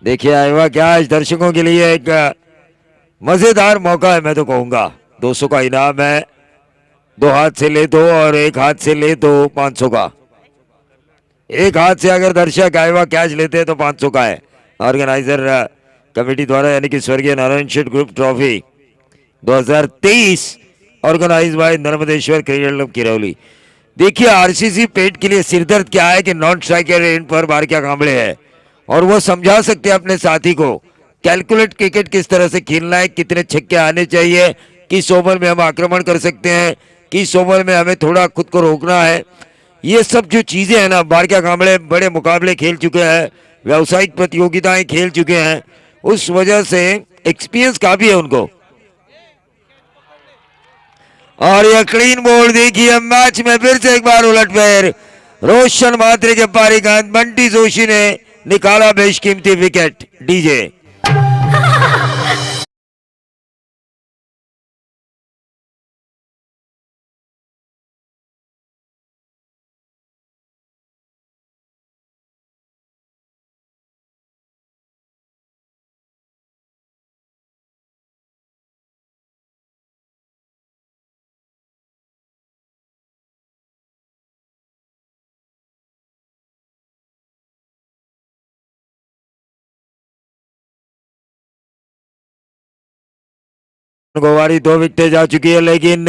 देखिए आएगा क्या, आज दर्शकों के लिए एक मजेदार मौका है, मैं तो कहूंगा। 200 का इनाम है, 2 हाथ से ले दो और 1 हाथ से ले दो 500 का। एक हाथ से अगर दर्शक आएगा कैच लेते हैं तो 500 का है। ऑर्गेनाइजर कमेटी द्वारा, यानी कि स्वर्गीय Narayan Sheth group trophy 2023, organise by Narmadeshwar cricket club Kirauli. देखिए आरसीसी पेट के लिए सिरदर्द क्या है कि नॉन स्ट्राइकर एंड पर बार क्या कांबड़े है, और वो समझा सकते हैं अपने साथी को कैलकुलेट क्रिकेट किस तरह से खेलना है, कितने छक्के आने चाहिए, किस ओवर में हम आक्रमण कर सकते हैं, किस ओवर में हमें थोड़ा खुद को रोकना है। ये सब जो चीजें हैं ना, बार क्या कांबड़े बड़े मुकाबले खेल चुके हैं, व्यावसायिक प्रतियोगिताएं खेल चुके हैं, उस वजह से एक्सपीरियंस काफी है उनको। और ये क्लीन बोल्ड देखिए, मैच में फिर से एक बार उलटफेर, रोशन मात्रे के पारी गेंद बंटी जोशी ने निकाला बेशकीमती विकेट। डीजे गोवारी 2 विकेटें जा चुकी है, लेकिन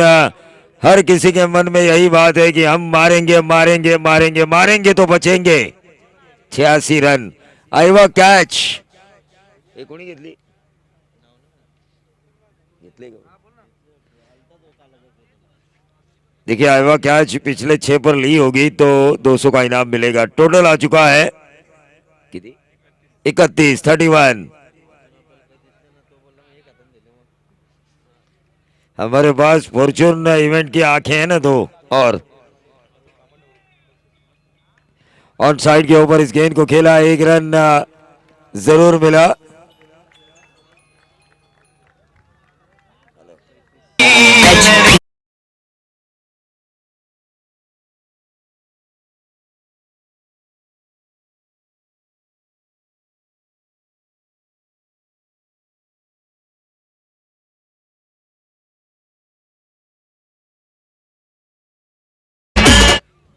हर किसी के मन में यही बात है कि हम मारेंगे मारेंगे मारेंगे मारेंगे तो बचेंगे। 86 रन, आईवा कैच। देखिए आईवा कैच पिछले 6 पर ली होगी तो 200 का इनाम मिलेगा। टोटल आ चुका है 31। हमारे पास फॉर्चून इवेंट की आंखें हैं ना 2, और ऑन साइड के ऊपर इस गेंद को खेला, 1 रन जरूर मिला।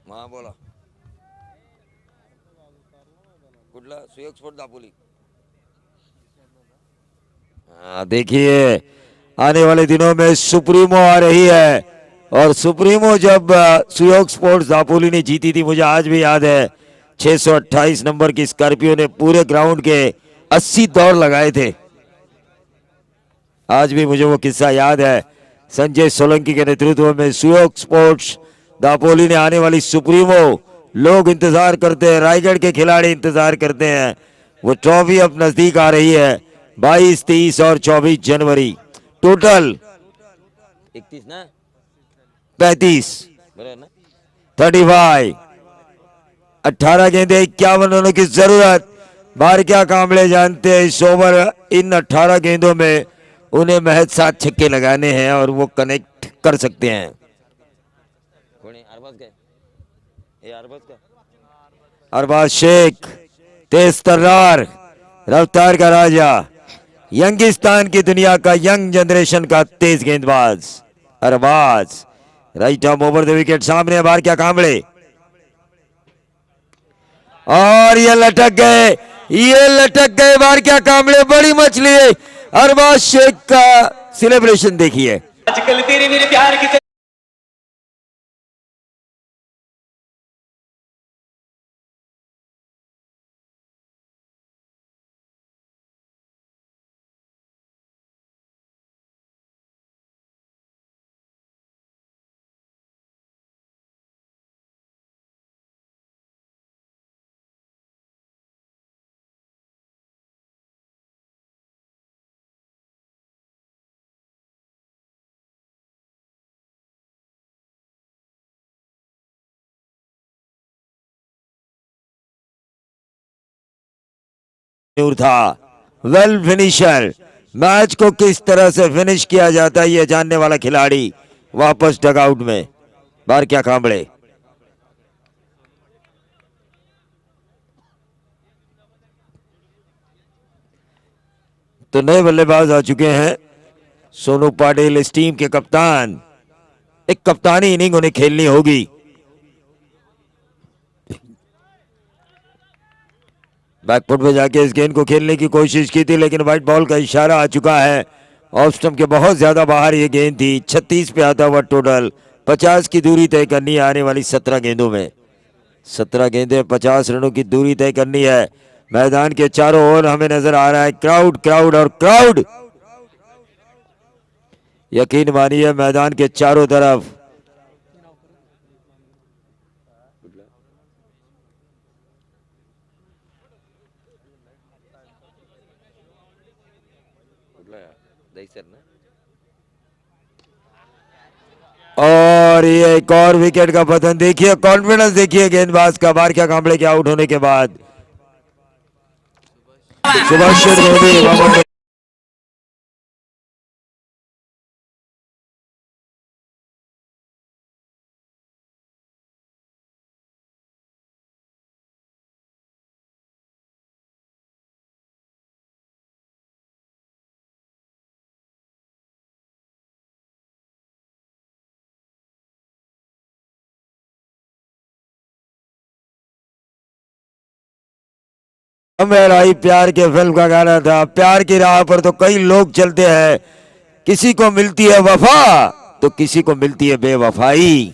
हाँ बोला कुठला सुयोग स्पोर्ट दापोली। हाँ देखिए आने वाले दिनों में सुप्रीमो आ रही है और सुप्रीमो जब सुयोग स्पोर्ट्स दापोली ने जीती थी मुझे आज भी याद है 628 नंबर की स्कॉर्पियो ने पूरे ग्राउंड के 80 दौड़ लगाए थे। आज भी मुझे वो किस्सा याद है। संजय सोलंकी के नेतृत्व में सुयोग स्पोर्ट्स दापोली ने आने वाली सुप्रीमो लोग इंतजार करते हैं, रायगढ़ के खिलाड़ी इंतजार करते हैं। वो ट्रॉफी अब नजदीक आ रही है 22, 23 और 24 जनवरी। टोटल 31 ना 35 ना 35 18 गेंदे 51 रनों की जरूरत। बारक्या कांबळे जानते हैं इस ओवर इन 18 गेंदों में उन्हें महज 7 छक्के लगाने हैं और वो कनेक्ट कर सकते हैं। अरबाज शेख तेज तर्रार रफ्तार का राजा यंगिस्तान की दुनिया का यंग जनरेशन का तेज गेंदबाज Arbaaz right arm over the wicket. सामने बारक्या कांबळे और ये लटक गए बारक्या कांबळे। बड़ी मछली है अरबाज शेख का सेलिब्रेशन देखिए। आजकल तेरे मेरे प्यार की था वेल फिनिशर। मैच को किस तरह से फिनिश किया जाता है ये जानने वाला खिलाड़ी वापस डगआउट में बारक्या कांबळे। तो नए बल्लेबाज आ चुके हैं सोनू पाटिल इस टीम के कप्तान। एक कप्तानी इनिंग उन्हें खेलनी होगी। बैकफुट पे जाके इस गेंद को खेलने की कोशिश की थी लेकिन व्हाइट बॉल का इशारा आ चुका है। ऑफ स्टंप के बहुत ज्यादा बाहर ये गेंद थी। 36 पे आता हुआ टोटल 50 की दूरी तय करनी है आने वाली 17 गेंदों में। 17 गेंदें 50 रनों की दूरी तय करनी है। मैदान के चारों ओर हमें नजर आ रहा है क्राउड क्राउड और क्राउड। यकीन मानिए मैदान के चारों तरफ और ये एक और विकेट का पतन देखिए। कॉन्फिडेंस देखिए गेंदबाज का बारक्या कांबळे के आउट होने के बाद। सुभाष शेर आई प्यार के फिल्म का गाना था। प्यार की राह पर तो कई लोग चलते हैं, किसी को मिलती है वफा तो किसी को मिलती है बेवफाई।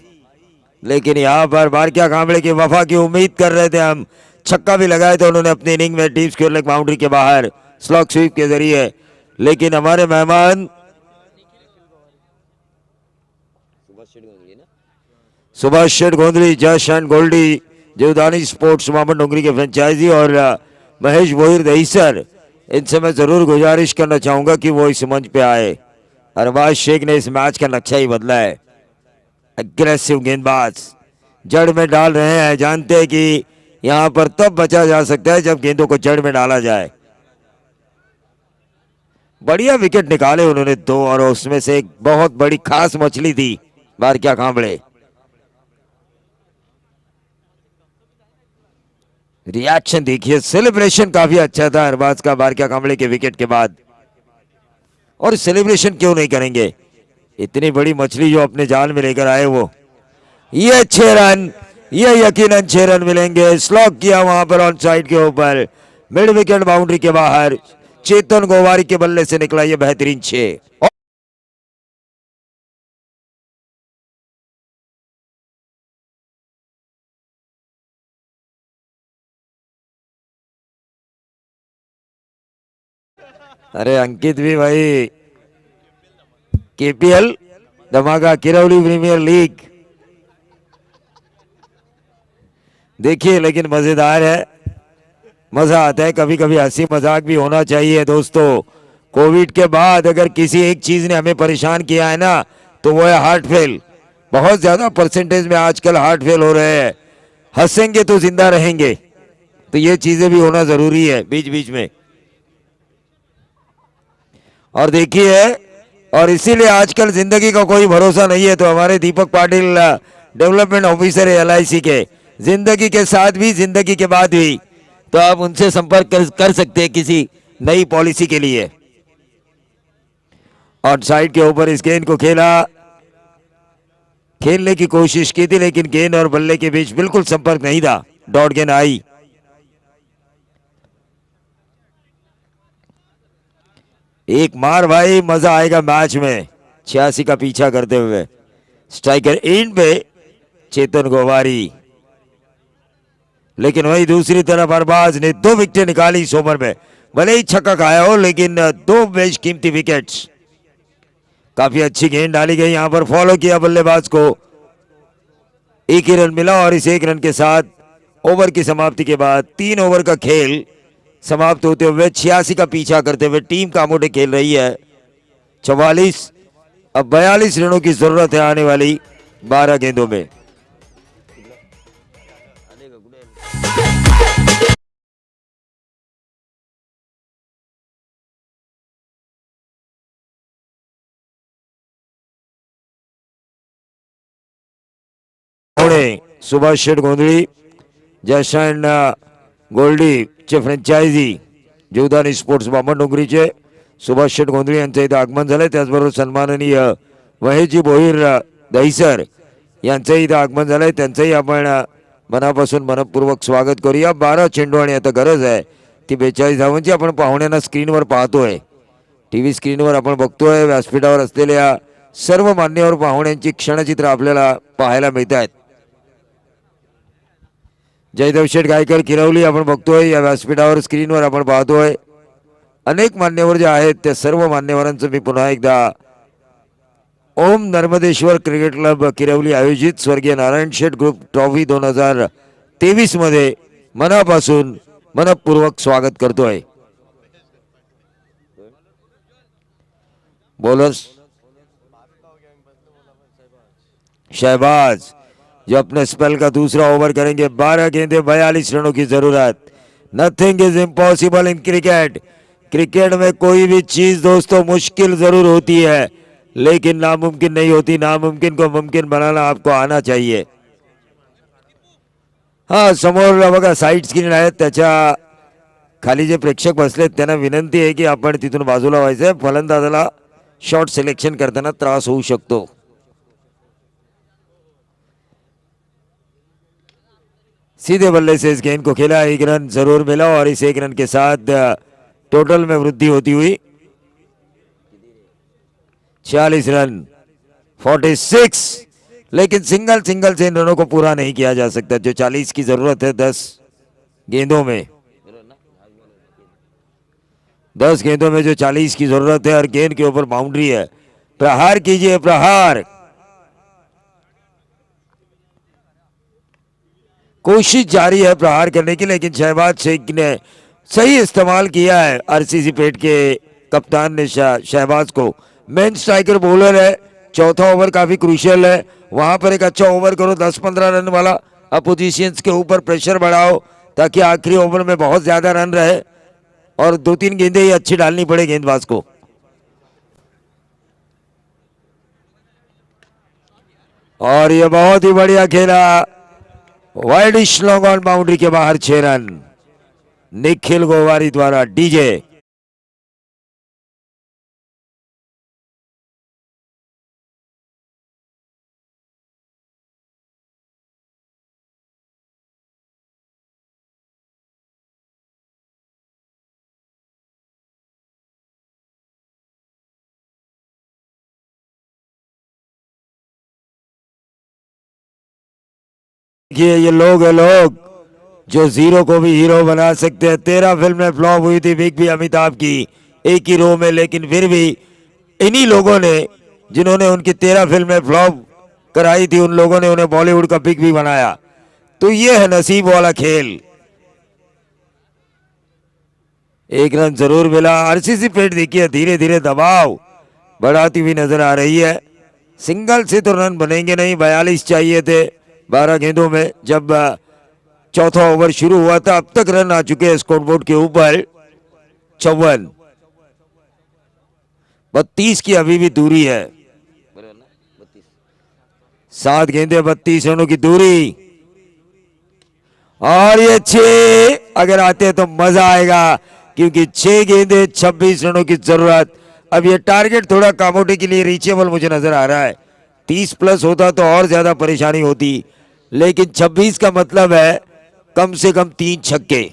लेकिन यहाँ पर बारक्या कांबळे की वफा की उम्मीद कर रहे थे हम। छक्का भी लगाए थे उन्होंने अपनी इनिंग में डीप स्क्वायर लेग बाउंड्री के बाहर स्लॉग स्वीप के जरिए। लेकिन हमारे मेहमान सुभाष शेठ गोंधली जश एंड गोल्डी जीवदानी स्पोर्ट्स मोहम्मद डोंगरी के फ्रेंचाइजी और महेश वोहिर दहीसर, इनसे मैं जरूर गुजारिश करना चाहूंगा कि वो इस मंच पे आए। अरबाज शेख ने इस मैच का नक्शा ही बदला है। एग्रेसिव गेंदबाज जड़ में डाल रहे हैं। जानते हैं कि यहां पर तब बचा जा सकता है जब गेंदों को जड़ में डाला जाए। बढ़िया विकेट निकाले उन्होंने 2 और उसमें से एक बहुत बड़ी खास मछली थी बारक्या कांबळे। रिएक्शन देखिए, सेलिब्रेशन काफी अच्छा था अरबाज का बारक्या कांबळे के विकेट के बाद। और सेलिब्रेशन क्यों नहीं करेंगे, इतनी बड़ी मछली जो अपने जाल में लेकर आए वो। ये 6 रन ये यकीनन 6 रन मिलेंगे। स्लॉक किया वहां पर ऑन साइड के ऊपर, मिड विकेट बाउंड्री के बाहर। चेतन गोवारी के बल्ले से निकला ये बेहतरीन 6। अरे अंकित भी भाई, केपीएल धमाका, किरौली प्रीमियर लीग देखिए, लेकिन मजेदार है, मजा आता है। कभी कभी हंसी मजाक भी होना चाहिए दोस्तों। कोविड के बाद अगर किसी एक चीज ने हमें परेशान किया है ना, तो वो है हार्ट फेल। बहुत ज्यादा परसेंटेज में आजकल हार्ट फेल हो रहे हैं। हंसेंगे तो जिंदा रहेंगे, तो ये चीजें भी होना जरूरी है बीच बीच में। और देखिए, और इसीलिए आजकल जिंदगी का कोई भरोसा नहीं है। तो हमारे दीपक पाटिल डेवलपमेंट ऑफिसर है LIC के, जिंदगी के साथ भी जिंदगी के बाद भी, तो आप उनसे संपर्क कर सकते हैं किसी नई पॉलिसी के लिए। और साइड के ऊपर इस गेंद को खेलने की कोशिश की थी, लेकिन गेंद और बल्ले के बीच बिल्कुल संपर्क नहीं था। डॉट गेंद आई। एक मार भाई, मजा आएगा मैच में। 86 का पीछा करते हुए स्ट्राइकर एंड पे चेतन गोवारी, लेकिन वही दूसरी तरफ अरबाज ने 2 विकेटें निकाली इस ओवर में। भले ही छक्का खाया हो, लेकिन 2 बेशकीमती विकेट्स। काफी अच्छी गेंद डाली गई, यहां पर फॉलो किया बल्लेबाज को। 1 ही रन मिला और इस 1 रन के साथ ओवर की समाप्ति के बाद 3 ओवर का खेल समाप्त होते हुए 86 का पीछा करते हुए टीम कामोटे खेल रही है 44। अब 42 रनों की जरूरत है आने वाली 12 गेंदों में। सुभाष शेठ गोंधळी, जयशरण गोल्डी चे फ्रँचायझी जीवदानी स्पोर्ट्स बामणडोंगरीचे सुभाष शेठ गोंधळी यांचं इथं आगमन झालंय। त्याचबरोबर सन्माननीय महेशजी भोईर दहिसर यांचं इथं आगमन झालंय, त्यांचंही आपण मनापासून मनपूर्वक स्वागत करूया। 12 चेंडू आणि आता गरज आहे ती 42 धावांची। आपण पाहुण्यांना स्क्रीनवर पाहतोय, टीव्ही स्क्रीनवर आपण बघतोय, व्यासपीठावर असलेल्या सर्व मान्यवर पाहुण्यांची क्षणचित्र आपल्याला पाहायला मिळत आहेत। जयदेव शेठ गायकर किरवली आपण बघतोय, या व्यासपीठावर स्क्रीनवर आपण पाहतोय। अनेक मान्यवर जे आहेत त्या सर्व मान्यवरांचं मी पुन्हा एकदा ओम नर्मदेश्वर क्रिकेट क्लब किरवली आयोजित स्वर्गीय नारायण शेठ ग्रुप ट्रॉफी 2023 मध्ये मनापासून मनपूर्वक स्वागत करतोय। बॉलर्स शहबाज जो अपने स्पेल का दूसरा ओवर करेंगे। 12 गेंदे 42 रनों की जरूरत। Nothing is impossible in cricket. Cricket में कोई भी चीज दोस्तों मुश्किल जरूर होती है, लेकिन नामुमकिन नहीं होती। नामुमकिन को मुमकिन बनाना आपको आना चाहिए। हाँ, समोर बघा साईड स्क्रीन आहे, त्याच्या खाली जे प्रेक्षक बसलेत त्यांना विनंती आहे की आपण तिथून बाजूला व्हायचंय। फलंदाजाला शॉट सिलेक्शन करताना त्रास होऊ शकतो। सीधे बल्ले से इस गेंद को खेला, 1 रन जरूर मिला और इस 1 रन के साथ टोटल में वृद्धि होती हुई 46 रन 46। लेकिन सिंगल से इन रनों को पूरा नहीं किया जा सकता जो 40 की जरूरत है 10 गेंदों में। 10 गेंदों में जो 40 की जरूरत है, और गेंद के ऊपर बाउंड्री है। प्रहार कीजिए, प्रहार। कोशिश जारी है प्रहार करने की, लेकिन शहबाज शेख ने सही इस्तेमाल किया है। RCC पेट के कप्तान ने शहबाज को। मेन स्ट्राइकर बॉलर है, चौथा ओवर काफी क्रूशियल है। वहां पर एक अच्छा ओवर करो, 10-15 रन वाला। अपोजिशंस के ऊपर प्रेशर बढ़ाओ ताकि आखिरी ओवर में बहुत ज्यादा रन रहे, और 2-3 गेंदें ही अच्छी डालनी पड़े गेंदबाज को। और ये बहुत ही बढ़िया खेला, वाइडिश लॉन्ग ऑन बाउंड्री के बाहर 6 रन निखिल गोवारी द्वारा। डीजे ये लोग है लोग जो जीरो को भी हीरो बना सकते हैं। 13 फिल्में फ्लॉप हुई थी बिग बी अमिताभ की एक ही रो में, लेकिन फिर भी इन्हीं लोगों ने, जिन्होंने उनकी 13 फिल्में फ्लॉप कराई थी, उन लोगों ने उन्हें बॉलीवुड का बिग बी बनाया। तो ये है नसीब वाला खेल। एक रन जरूर मिला। आरसीसी पेट देखिए धीरे धीरे दबाव बढ़ाती हुई नजर आ रही है। सिंगल से तो रन बनेंगे नहीं, 42 चाहिए थे 12 गेंदों में जब चौथा ओवर शुरू हुआ था। अब तक रन आ चुके हैं स्कोरबोर्ड के ऊपर 54। 32 की अभी भी दूरी है। 7 गेंदे 32 रनों की दूरी। और ये 6 अगर आते तो मजा आएगा, क्योंकि 6 गेंदे 26 रनों की जरूरत। अब ये टारगेट थोड़ा कामोटी के लिए रीचेबल मुझे नजर आ रहा है। 30 प्लस होता तो और ज्यादा परेशानी होती, लेकिन 26 का मतलब है कम से कम 3 छक्के।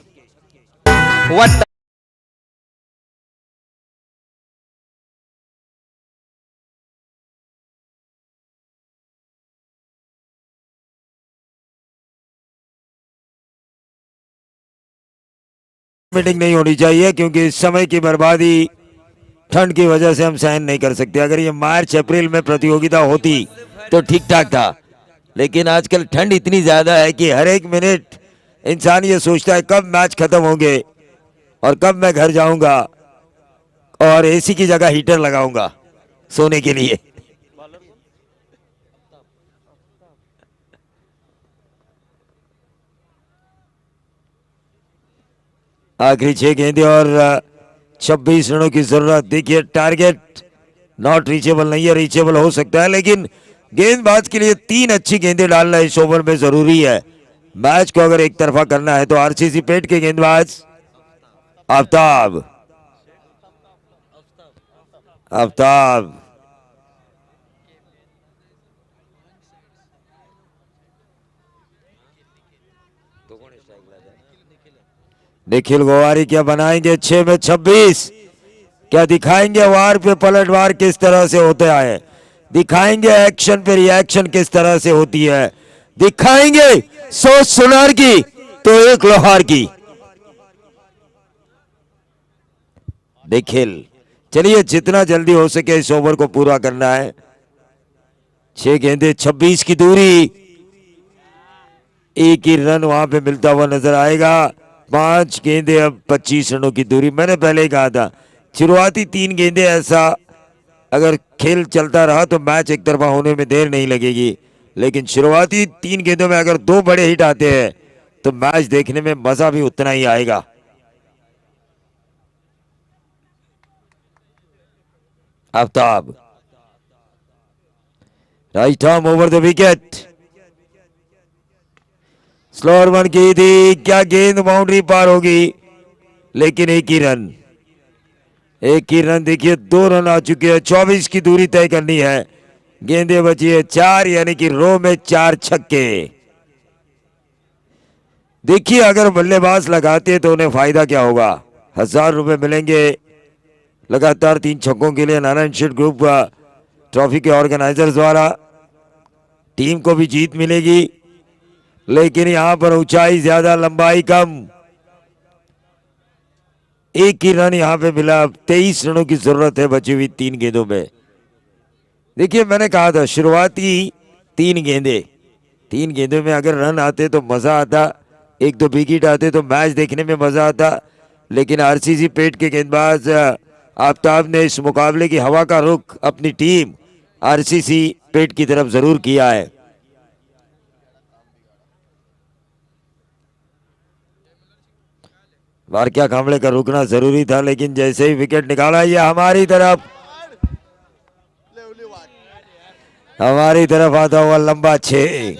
मीटिंग नहीं होनी चाहिए, क्योंकि इस समय की बर्बादी ठंड की वजह से हम सहन नहीं कर सकते। अगर ये मार्च अप्रैल में प्रतियोगिता होती तो ठीक ठाक था, लेकिन आजकल ठंड इतनी ज्यादा है कि हर एक मिनट इंसान ये सोचता है कब मैच खत्म होंगे और कब मैं घर जाऊंगा और एसी की जगह हीटर लगाऊंगा सोने के लिए। आखिरी 6 गेंदे और 26 रनों की जरूरत। देखिए टारगेट नॉट रीचेबल नहीं है, रीचेबल हो सकता है, लेकिन गेंदबाज के लिए 3 अच्छी गेंदें डालना इस ओवर में जरूरी है। मैच को अगर एक तरफा करना है तो आरसीसी पेट के गेंदबाज आफ्ताब निखिल गोवारी क्या बनाएंगे? 6 में 26 क्या दिखाएंगे? वार पे पलटवार किस तरह से होते आए, दिखाएंगे एक्शन पे रिएक्शन किस तरह से होती है, दिखाएंगे 100 सुनार की तो 1 लोहार की। निखिल चलिए जितना जल्दी हो सके इस ओवर को पूरा करना है। 6 गेंदे 26 की दूरी, एक ही रन वहां पे मिलता हुआ नजर आएगा। 5 गेंदे अब 25 रनों की दूरी। मैंने पहले ही कहा था शुरुआती 3 गेंदे ऐसा अगर खेल चलता रहा तो मैच एक तरफा होने में देर नहीं लगेगी, लेकिन शुरुआती 3 गेंदों में अगर 2 बड़े हिट आते हैं तो मैच देखने में मजा भी उतना ही आएगा। Aftab right arm over the wicket. Slower one की थी, क्या गेंद बाउंड्री पार होगी? लेकिन एक ही रन देखिए 2 रन आ चुके हैं। 24 की दूरी तय करनी है, गेंदे बची है 4, यानी कि रो में 4 छक्के। देखिए अगर बल्लेबाज लगाते तो उन्हें फायदा क्या होगा? 1000 रुपए मिलेंगे लगातार 3 छक्कों के लिए नारायण शेठ ग्रुप ट्रॉफी के ऑर्गेनाइजर्स द्वारा। टीम को भी जीत मिलेगी, लेकिन यहां पर ऊंचाई ज्यादा लंबाई कम। एक ही रन यहां पे मिला। 23 रनों की जरूरत है बची हुई 3 गेंदों में। देखिए मैंने कहा था शुरुआती 3 गेंदों में अगर रन आते तो मजा आता, 1-2 विकेट आते तो मैच देखने में मजा आता, लेकिन आरसीसी पेट के गेंदबाज आफ्ताब ने इस मुकाबले की हवा का रुख अपनी टीम आरसीसी पेट की तरफ जरूर किया है। वारक्या कांबळे का रुकना जरूरी था, लेकिन जैसे ही विकेट निकाला ये हमारी तरफ आता हुआ लंबा 6।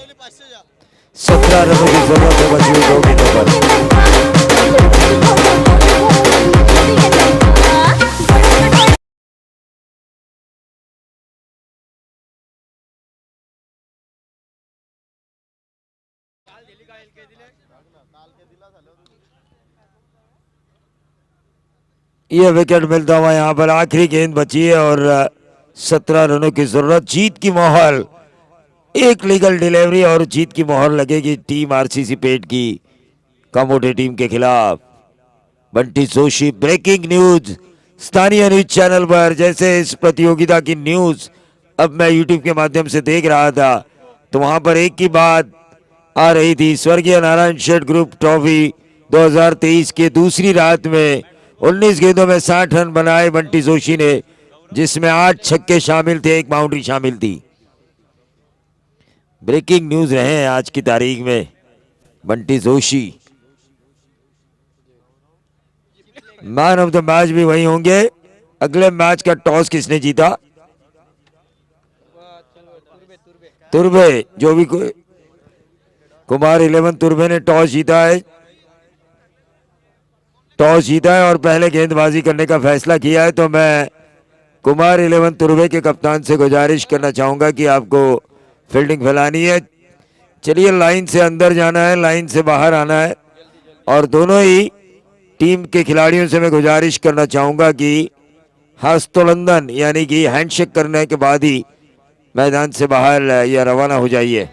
17 रनों की जरूरत है बची हुई 2 गेंदों पर। यह विकेट मिलता हुआ यहां पर आखिरी गेंद बची है और 17 रनों की जरूरत। जीत की माहौल एक लीगल डिलीवरी और जीत की मोहर लगेगी टीम आरसीसी पेट की कामोटे टीम के खिलाफ। बंटी जोशी ब्रेकिंग न्यूज स्थानीय न्यूज चैनल पर। जैसे इस प्रतियोगिता की न्यूज अब मैं यूट्यूब के माध्यम से देख रहा था तो वहां पर एक ही बात आ रही थी, स्वर्गीय नारायण शेठ ग्रुप ट्रॉफी 2023 के दूसरी रात में 19 गेंदों में 60 रन बनाए बंटी जोशी ने, जिसमें 8 छक्के शामिल थे, 1 बाउंड्री शामिल थी। ब्रेकिंग न्यूज रहे हैं आज की तारीख में Bunty Joshi. Man of the match भी वही होंगे। अगले मैच का टॉस किसने जीता? तुर्बे, जो भी कुमार 11 तुर्बे ने टॉस जीता है। टॉस जीता है और पहले गेंदबाजी करने का फैसला किया है। तो मैं कुमार 11 तुर्बे के कप्तान से गुजारिश करना चाहूंगा कि आपको फील्डिंग फैलानी है। चलिए, लाइन से अंदर जाना है, लाइन से बाहर आना है। और दोनों ही टीम के खिलाड़ियों से मैं गुजारिश करना चाहूंगा कि हस्तोलंदन यानी कि हैंडशेक करने के बाद ही मैदान से बाहर या रवाना हो जाइए।